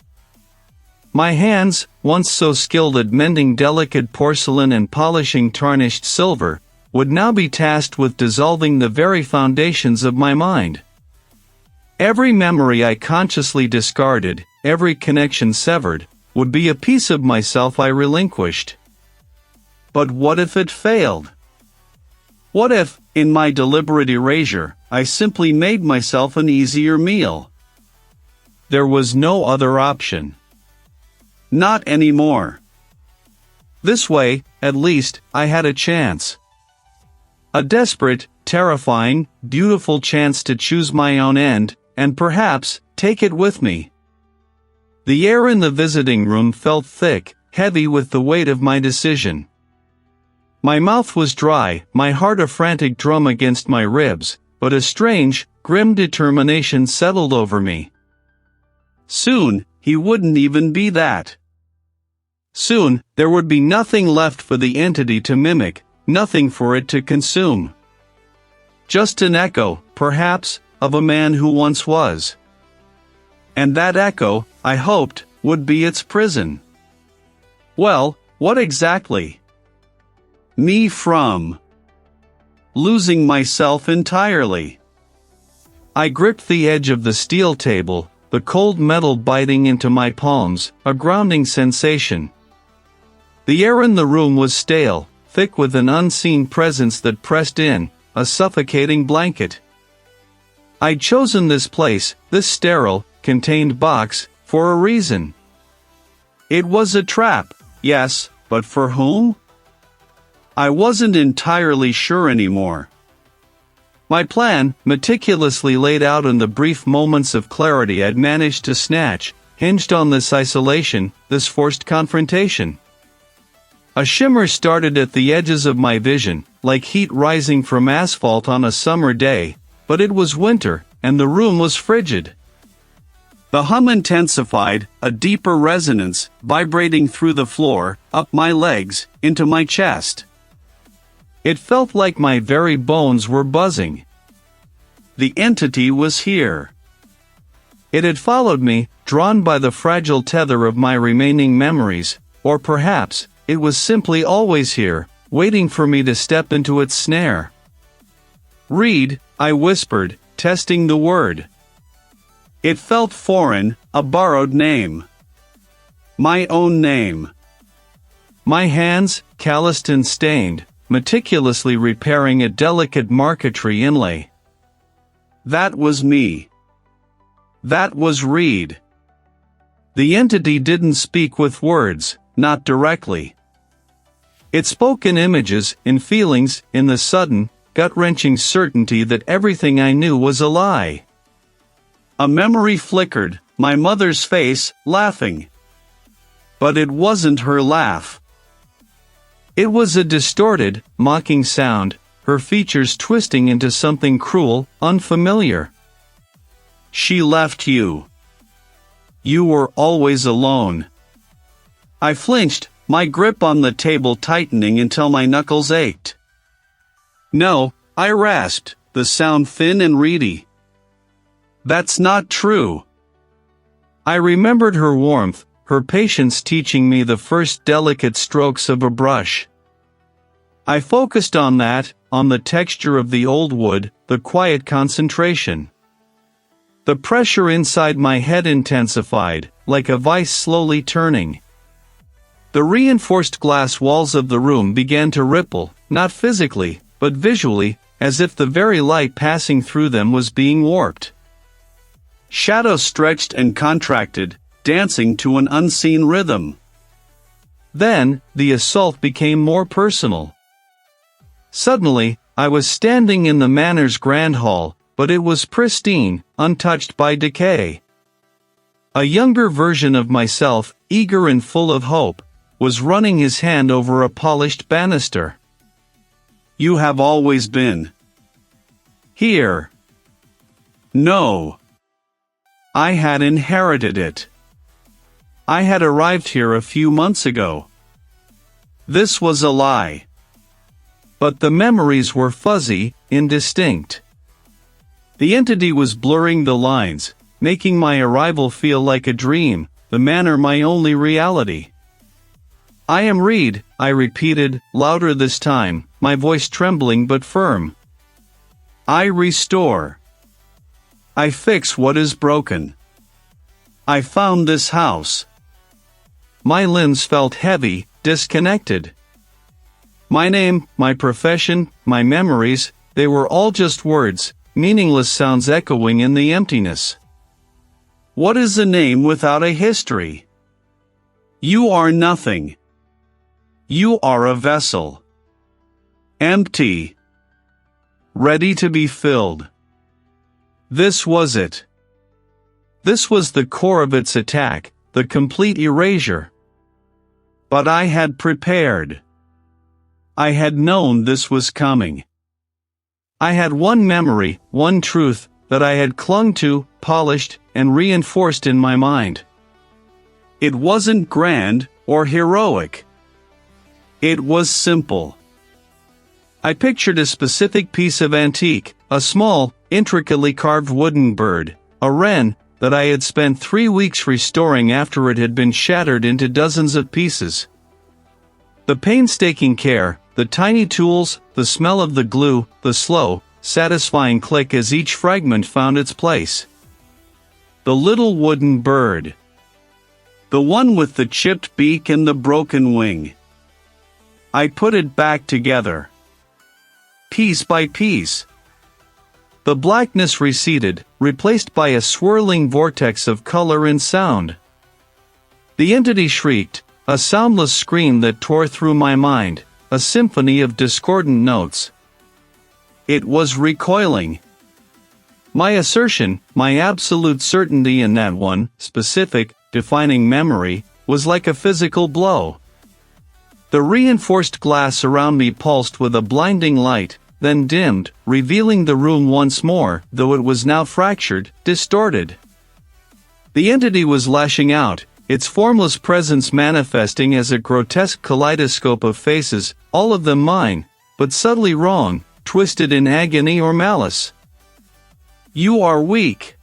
My hands, once so skilled at mending delicate porcelain and polishing tarnished silver, would now be tasked with dissolving the very foundations of my mind. Every memory I consciously discarded, every connection severed, would be a piece of myself I relinquished. But what if it failed? What if, in my deliberate erasure, I simply made myself an easier meal? There was no other option. Not anymore. This way, at least, I had a chance. A desperate, terrifying, beautiful chance to choose my own end, and perhaps, take it with me. The air in the visiting room felt thick, heavy with the weight of my decision. My mouth was dry, my heart a frantic drum against my ribs, but a strange, grim determination settled over me. Soon, he wouldn't even be that. Soon, there would be nothing left for the entity to mimic, nothing for it to consume. Just an echo, perhaps, of a man who once was. And that echo, I hoped, would be its prison. Well, what exactly? Me from losing myself entirely. I gripped the edge of the steel table, the cold metal biting into my palms, a grounding sensation. The air in the room was stale, thick with an unseen presence that pressed in, a suffocating blanket. I'd chosen this place, this sterile, contained box, for a reason. It was a trap, yes, but for whom? I wasn't entirely sure anymore. My plan, meticulously laid out in the brief moments of clarity I'd managed to snatch, hinged on this isolation, this forced confrontation. A shimmer started at the edges of my vision, like heat rising from asphalt on a summer day, but it was winter, and the room was frigid. The hum intensified, a deeper resonance, vibrating through the floor, up my legs, into my chest. It felt like my very bones were buzzing. The entity was here. It had followed me, drawn by the fragile tether of my remaining memories, or perhaps, it was simply always here, waiting for me to step into its snare. "Read," I whispered, testing the word. It felt foreign, a borrowed name. My own name. My hands, calloused and stained, meticulously repairing a delicate marquetry inlay. That was me. That was Reed. The entity didn't speak with words, not directly. It spoke in images, in feelings, in the sudden, gut-wrenching certainty that everything I knew was a lie. A memory flickered, my mother's face, laughing. But it wasn't her laugh. It was a distorted, mocking sound, her features twisting into something cruel, unfamiliar. She left you. You were always alone. I flinched, my grip on the table tightening until my knuckles ached. No, I rasped, the sound thin and reedy. That's not true. I remembered her warmth, her patience teaching me the first delicate strokes of a brush. I focused on that, on the texture of the old wood, the quiet concentration. The pressure inside my head intensified, like a vice slowly turning. The reinforced glass walls of the room began to ripple, not physically, but visually, as if the very light passing through them was being warped. Shadows stretched and contracted, dancing to an unseen rhythm. Then, the assault became more personal. Suddenly, I was standing in the manor's grand hall, but it was pristine, untouched by decay. A younger version of myself, eager and full of hope, was running his hand over a polished banister. You have always been here. No. I had inherited it. I had arrived here a few months ago. This was a lie. But the memories were fuzzy, indistinct. The entity was blurring the lines, making my arrival feel like a dream, the manor my only reality. I am Reed, I repeated, louder this time, my voice trembling but firm. I restore. I fix what is broken. I found this house. My limbs felt heavy, disconnected. My name, my profession, my memories, they were all just words, meaningless sounds echoing in the emptiness. What is a name without a history? You are nothing. You are a vessel. Empty. Ready to be filled. This was it. This was the core of its attack, the complete erasure. But I had prepared. I had known this was coming. I had one memory, one truth, that I had clung to, polished, and reinforced in my mind. It wasn't grand or heroic. It was simple. I pictured a specific piece of antique, a small, intricately carved wooden bird, a wren, that I had spent 3 weeks restoring after it had been shattered into dozens of pieces. The painstaking care, the tiny tools, the smell of the glue, the slow, satisfying click as each fragment found its place. The little wooden bird. The one with the chipped beak and the broken wing. I put it back together. Piece by piece. The blackness receded, replaced by a swirling vortex of color and sound. The entity shrieked, a soundless scream that tore through my mind, a symphony of discordant notes. It was recoiling. My assertion, my absolute certainty in that one, specific, defining memory, was like a physical blow. The reinforced glass around me pulsed with a blinding light, then dimmed, revealing the room once more, though it was now fractured, distorted. The entity was lashing out, its formless presence manifesting as a grotesque kaleidoscope of faces, all of them mine, but subtly wrong, twisted in agony or malice. You are weak.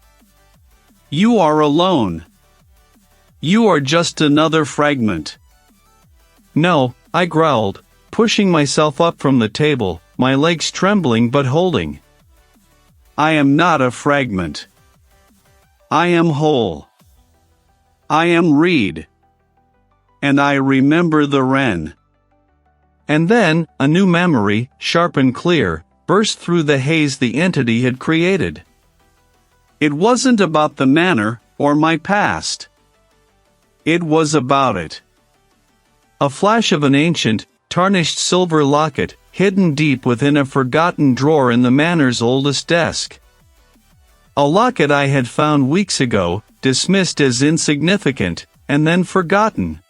You are alone. You are just another fragment. No, I growled, pushing myself up from the table, my legs trembling but holding. I am not a fragment. I am whole. I am Reed. And I remember the wren. And then, a new memory, sharp and clear, burst through the haze the entity had created. It wasn't about the manor, or my past. It was about it. A flash of an ancient, tarnished silver locket, hidden deep within a forgotten drawer in the manor's oldest desk. A locket I had found weeks ago, dismissed as insignificant, and then forgotten.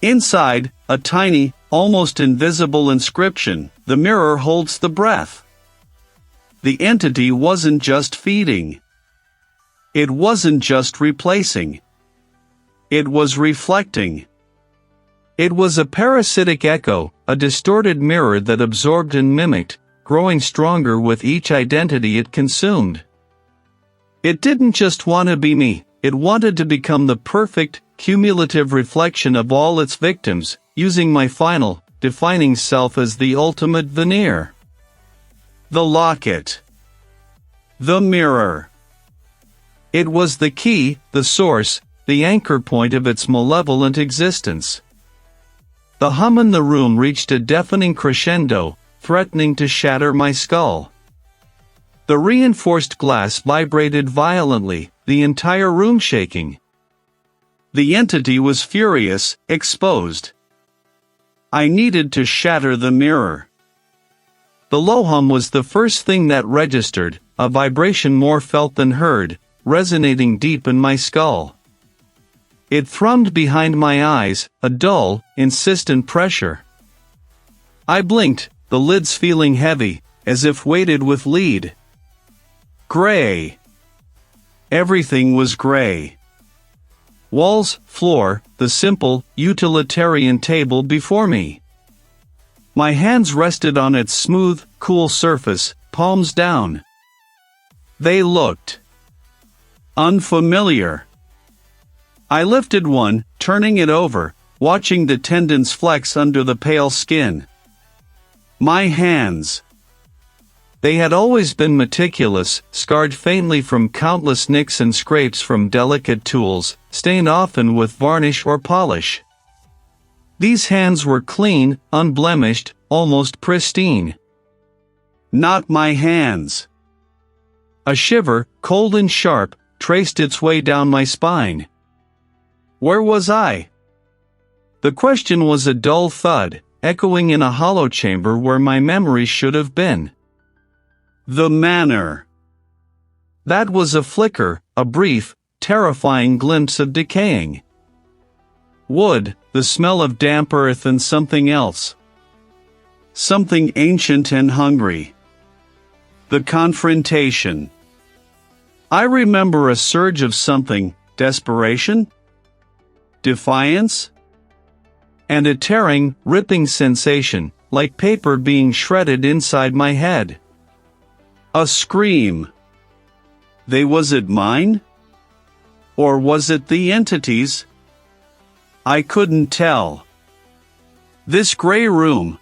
Inside, a tiny, almost invisible inscription, "The mirror holds the breath." The entity wasn't just feeding. It wasn't just replacing. It was reflecting. It was a parasitic echo, a distorted mirror that absorbed and mimicked, growing stronger with each identity it consumed. It didn't just want to be me, it wanted to become the perfect, cumulative reflection of all its victims, using my final, defining self as the ultimate veneer. The locket. The mirror. It was the key, the source, the anchor point of its malevolent existence. The hum in the room reached a deafening crescendo, threatening to shatter my skull. The reinforced glass vibrated violently, the entire room shaking. The entity was furious, exposed. I needed to shatter the mirror. The low hum was the first thing that registered, a vibration more felt than heard, resonating deep in my skull. It thrummed behind my eyes, a dull, insistent pressure. I blinked, the lids feeling heavy, as if weighted with lead. Gray. Everything was gray. Walls, floor, the simple, utilitarian table before me. My hands rested on its smooth, cool surface, palms down. They looked unfamiliar. I lifted one, turning it over, watching the tendons flex under the pale skin. My hands. They had always been meticulous, scarred faintly from countless nicks and scrapes from delicate tools, stained often with varnish or polish. These hands were clean, unblemished, almost pristine. Not my hands. A shiver, cold and sharp, traced its way down my spine. Where was I? The question was a dull thud, echoing in a hollow chamber where my memory should have been. The manor. That was a flicker, a brief, terrifying glimpse of decaying wood, the smell of damp earth and something else. Something ancient and hungry. The confrontation. I remember a surge of something, desperation? Defiance? And a tearing, ripping sensation, like paper being shredded inside my head. A scream. Was it mine? Or was it the entity's? I couldn't tell. This gray room.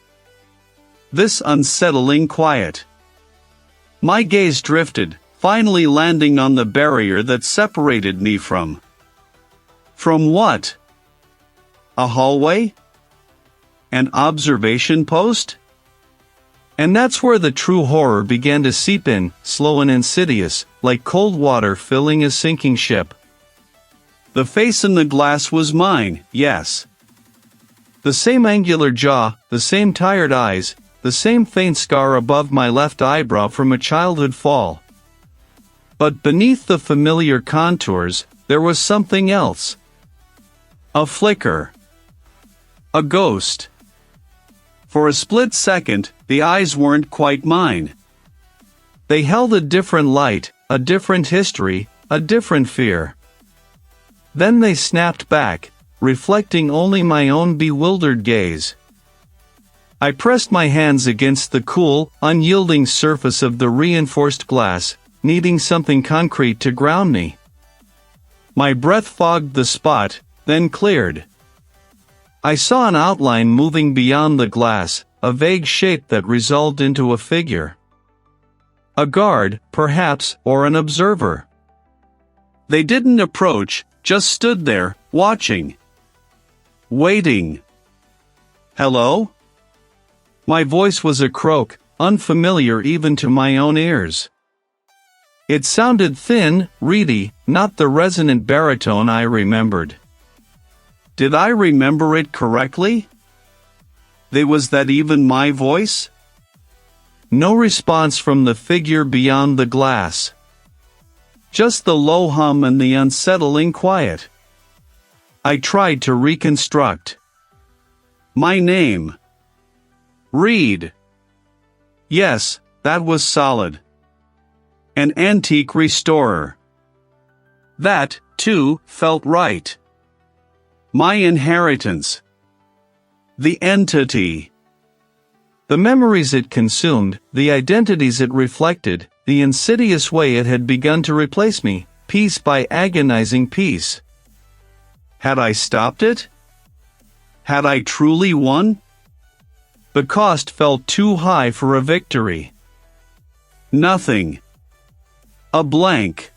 This unsettling quiet. My gaze drifted, finally landing on the barrier that separated me from. From what? A hallway? An observation post? And that's where the true horror began to seep in, slow and insidious, like cold water filling a sinking ship. The face in the glass was mine, yes. The same angular jaw, the same tired eyes, the same faint scar above my left eyebrow from a childhood fall. But beneath the familiar contours, there was something else. A flicker. A ghost. For a split second, the eyes weren't quite mine. They held a different light, a different history, a different fear. Then they snapped back, reflecting only my own bewildered gaze. I pressed my hands against the cool, unyielding surface of the reinforced glass, needing something concrete to ground me. My breath fogged the spot, then cleared. I saw an outline moving beyond the glass, a vague shape that resolved into a figure. A guard, perhaps, or an observer. They didn't approach, just stood there, watching. Waiting. Hello? My voice was a croak, unfamiliar even to my own ears. It sounded thin, reedy, not the resonant baritone I remembered. Did I remember it correctly? Was that even my voice? No response from the figure beyond the glass. Just the low hum and the unsettling quiet. I tried to reconstruct. My name. Reed. Yes, that was solid. An antique restorer. That, too, felt right. My inheritance. The entity. The memories it consumed, the identities it reflected, the insidious way it had begun to replace me, piece by agonizing piece. Had I stopped it? Had I truly won? The cost felt too high for a victory. Nothing. A blank.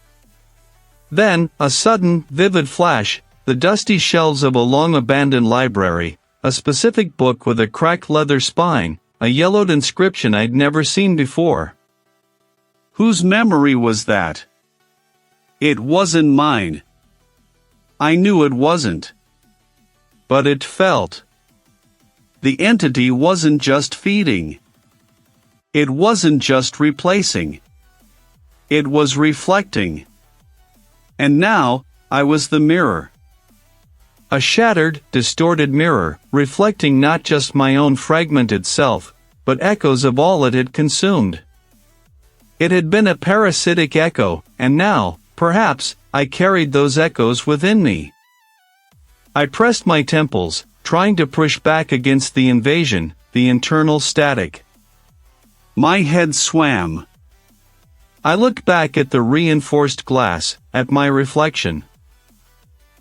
Then, a sudden, vivid flash, the dusty shelves of a long-abandoned library, a specific book with a cracked leather spine, a yellowed inscription I'd never seen before. Whose memory was that? It wasn't mine. I knew it wasn't. But it felt. The entity wasn't just feeding. It wasn't just replacing. It was reflecting. And now, I was the mirror. A shattered, distorted mirror, reflecting not just my own fragmented self, but echoes of all it had consumed. It had been a parasitic echo, and now, perhaps, I carried those echoes within me. I pressed my temples, trying to push back against the invasion, the internal static. My head swam. I looked back at the reinforced glass, at my reflection.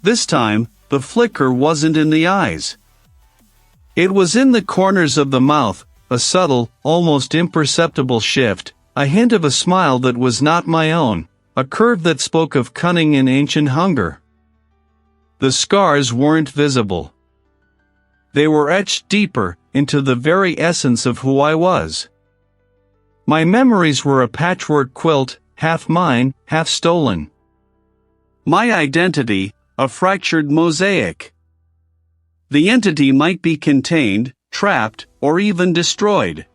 This time, the flicker wasn't in the eyes. It was in the corners of the mouth, a subtle, almost imperceptible shift, a hint of a smile that was not my own, a curve that spoke of cunning and ancient hunger. The scars weren't visible. They were etched deeper, into the very essence of who I was. My memories were a patchwork quilt, half mine, half stolen. My identity, a fractured mosaic. The entity might be contained, trapped, or even destroyed.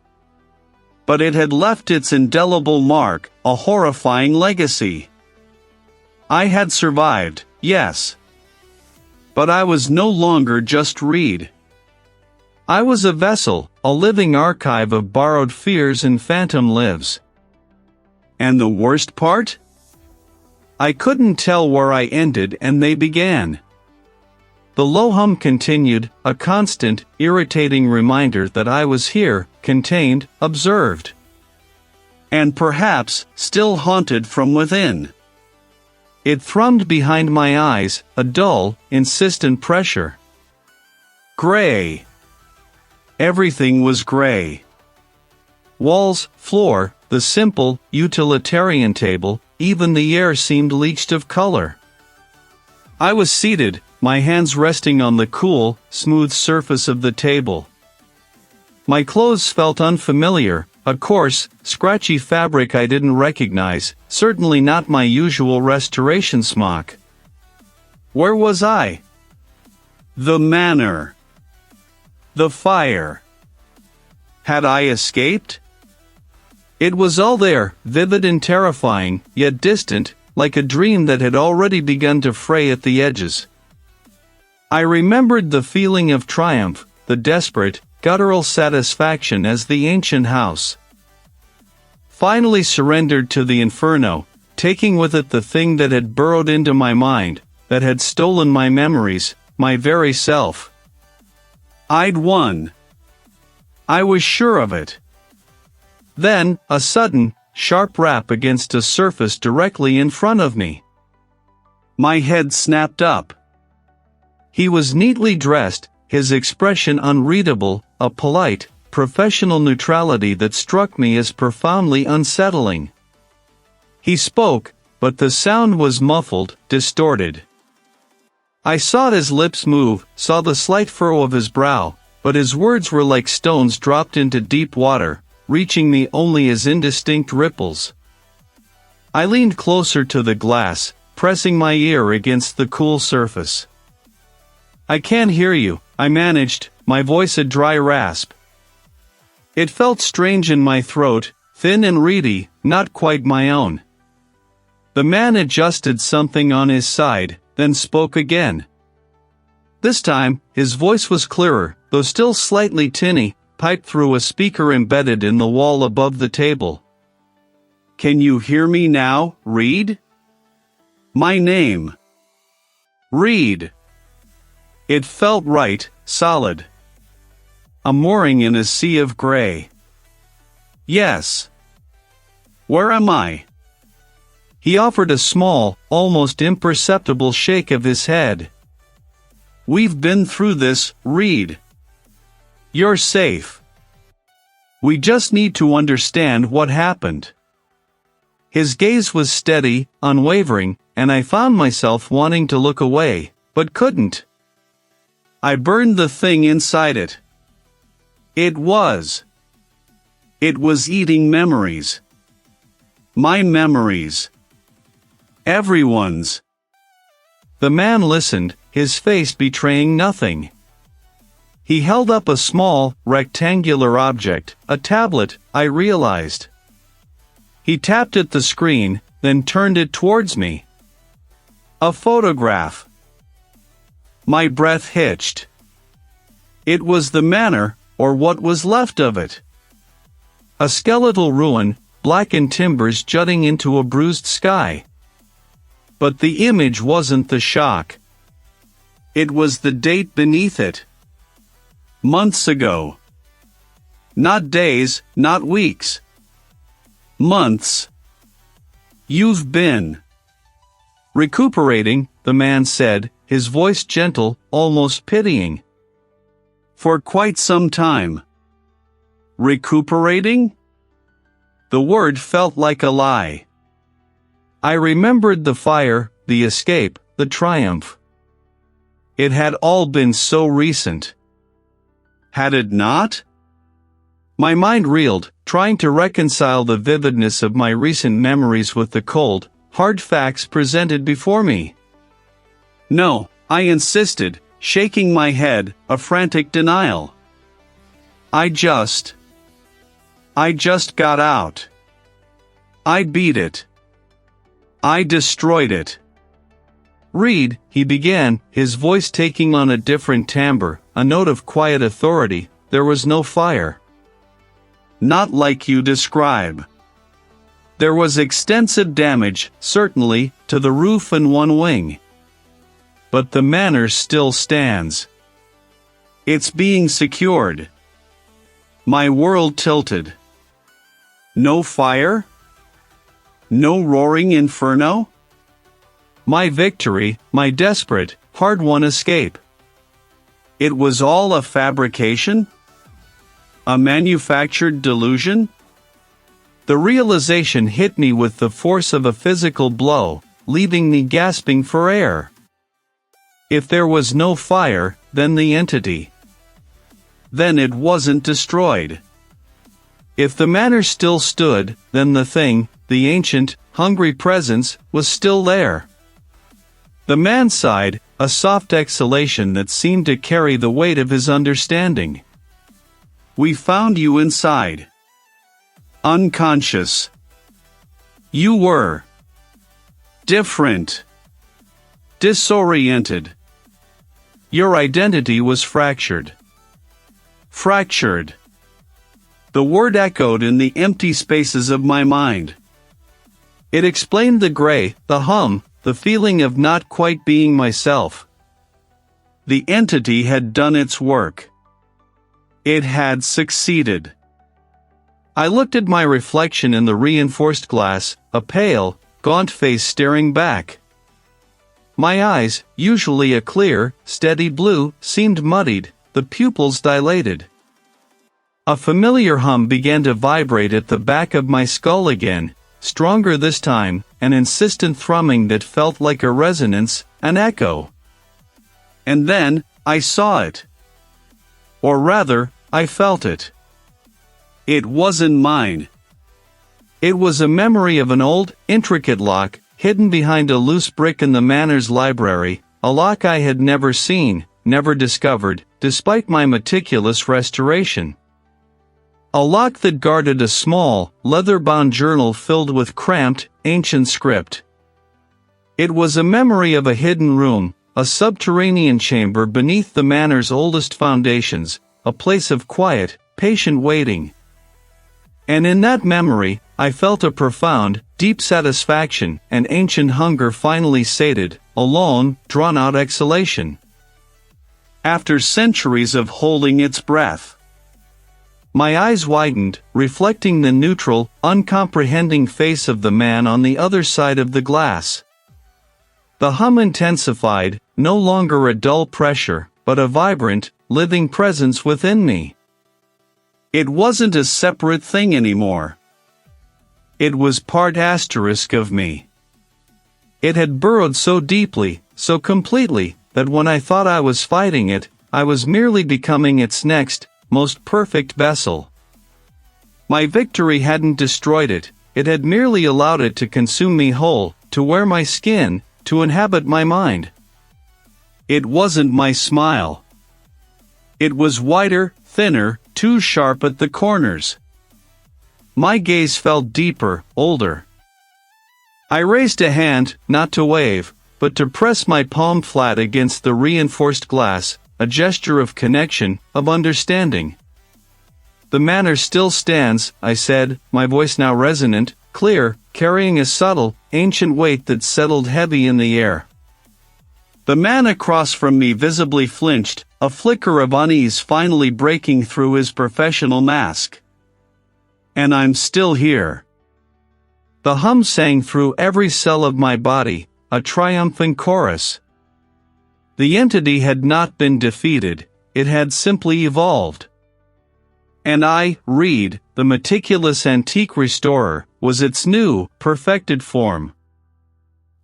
But it had left its indelible mark, a horrifying legacy. I had survived, yes. But I was no longer just Reed. I was a vessel, a living archive of borrowed fears and phantom lives. And the worst part? I couldn't tell where I ended and they began. The low hum continued, a constant, irritating reminder that I was here, contained, observed. And perhaps, still haunted from within. It thrummed behind my eyes, a dull, insistent pressure. Gray. Everything was gray. Walls, floor, the simple, utilitarian table, even the air seemed leached of color. I was seated, my hands resting on the cool, smooth surface of the table. My clothes felt unfamiliar, a coarse, scratchy fabric I didn't recognize, certainly not my usual restoration smock. Where was I? The manor. The fire. Had I escaped? It was all there, vivid and terrifying, yet distant, like a dream that had already begun to fray at the edges. I remembered the feeling of triumph, the desperate, guttural satisfaction as the ancient house finally surrendered to the inferno, taking with it the thing that had burrowed into my mind, that had stolen my memories, my very self. I'd won. I was sure of it. Then, a sudden, sharp rap against a surface directly in front of me. My head snapped up. He was neatly dressed, his expression unreadable, a polite, professional neutrality that struck me as profoundly unsettling. He spoke, but the sound was muffled, distorted. I saw his lips move, saw the slight furrow of his brow, but his words were like stones dropped into deep water, reaching me only as indistinct ripples. I leaned closer to the glass, pressing my ear against the cool surface. "I can't hear you," I managed, my voice a dry rasp. It felt strange in my throat, thin and reedy, not quite my own. The man adjusted something on his side, then spoke again. This time, his voice was clearer, though still slightly tinny, piped through a speaker embedded in the wall above the table. "Can you hear me now, Reed? My name. Reed." It felt right, solid. A mooring in a sea of gray. "Yes. Where am I?" He offered a small, almost imperceptible shake of his head. "We've been through this, Reed. You're safe. We just need to understand what happened." His gaze was steady, unwavering, and I found myself wanting to look away, but couldn't. I burned the thing inside it. It was eating memories. My memories. Everyone's. The man listened, his face betraying nothing. He held up a small, rectangular object, a tablet, I realized. He tapped at the screen, then turned it towards me. A photograph. My breath hitched. It was the manor, or what was left of it. A skeletal ruin, blackened timbers jutting into a bruised sky. But the image wasn't the shock. It was the date beneath it. Months ago. Not days, not weeks. Months. "You've been recuperating," the man said, his voice gentle, almost pitying. "For quite some time." Recuperating? The word felt like a lie. I remembered the fire, the escape, the triumph. It had all been so recent. Had it not? My mind reeled, trying to reconcile the vividness of my recent memories with the cold, hard facts presented before me. "No," I insisted, shaking my head, a frantic denial. I just got out. I beat it. I destroyed it." "Reed," he began, his voice taking on a different timbre, a note of quiet authority, "there was no fire." "Not like you describe." "There was extensive damage, certainly, to the roof and one wing. But the manor still stands. It's being secured." My world tilted. No fire? No roaring inferno? My victory, my desperate, hard-won escape. It was all a fabrication? A manufactured delusion? The realization hit me with the force of a physical blow, leaving me gasping for air. If there was no fire, then the entity. Then it wasn't destroyed. If the manor still stood, then the thing, the ancient, hungry presence, was still there. The man sighed, a soft exhalation that seemed to carry the weight of his understanding. "We found you inside. Unconscious. You were different. Disoriented. Your identity was fractured." Fractured. The word echoed in the empty spaces of my mind. It explained the gray, the hum, the feeling of not quite being myself. The entity had done its work. It had succeeded. I looked at my reflection in the reinforced glass, a pale, gaunt face staring back. My eyes, usually a clear, steady blue, seemed muddied, the pupils dilated. A familiar hum began to vibrate at the back of my skull again, stronger this time, an insistent thrumming that felt like a resonance, an echo. And then, I saw it. Or rather, I felt it. It wasn't mine. It was a memory of an old, intricate lock, hidden behind a loose brick in the manor's library, a lock I had never seen, never discovered, despite my meticulous restoration. A lock that guarded a small, leather-bound journal filled with cramped, ancient script. It was a memory of a hidden room, a subterranean chamber beneath the manor's oldest foundations, a place of quiet, patient waiting. And in that memory, I felt a profound, deep satisfaction, an ancient hunger finally sated, a long, drawn-out exhalation. After centuries of holding its breath. My eyes widened, reflecting the neutral, uncomprehending face of the man on the other side of the glass. The hum intensified, no longer a dull pressure, but a vibrant, living presence within me. It wasn't a separate thing anymore. It was part asterisk of me. It had burrowed so deeply, so completely, that when I thought I was fighting it, I was merely becoming its next, most perfect vessel. My victory hadn't destroyed it, it had merely allowed it to consume me whole, to wear my skin, to inhabit my mind. It wasn't my smile. It was wider, thinner, too sharp at the corners. My gaze felt deeper, older. I raised a hand, not to wave, but to press my palm flat against the reinforced glass, a gesture of connection, of understanding. "The manor still stands," I said, my voice now resonant, clear, carrying a subtle, ancient weight that settled heavy in the air. The man across from me visibly flinched, a flicker of unease finally breaking through his professional mask. "And I'm still here." The hum sang through every cell of my body, a triumphant chorus. The entity had not been defeated, it had simply evolved. And I, Reed, the meticulous antique restorer, was its new, perfected form.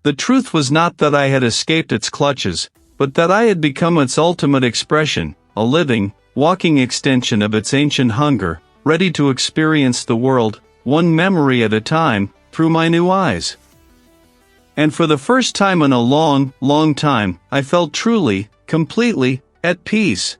The truth was not that I had escaped its clutches, but that I had become its ultimate expression, a living, walking extension of its ancient hunger, ready to experience the world, one memory at a time, through my new eyes. And for the first time in a long, long time, I felt truly, completely, at peace.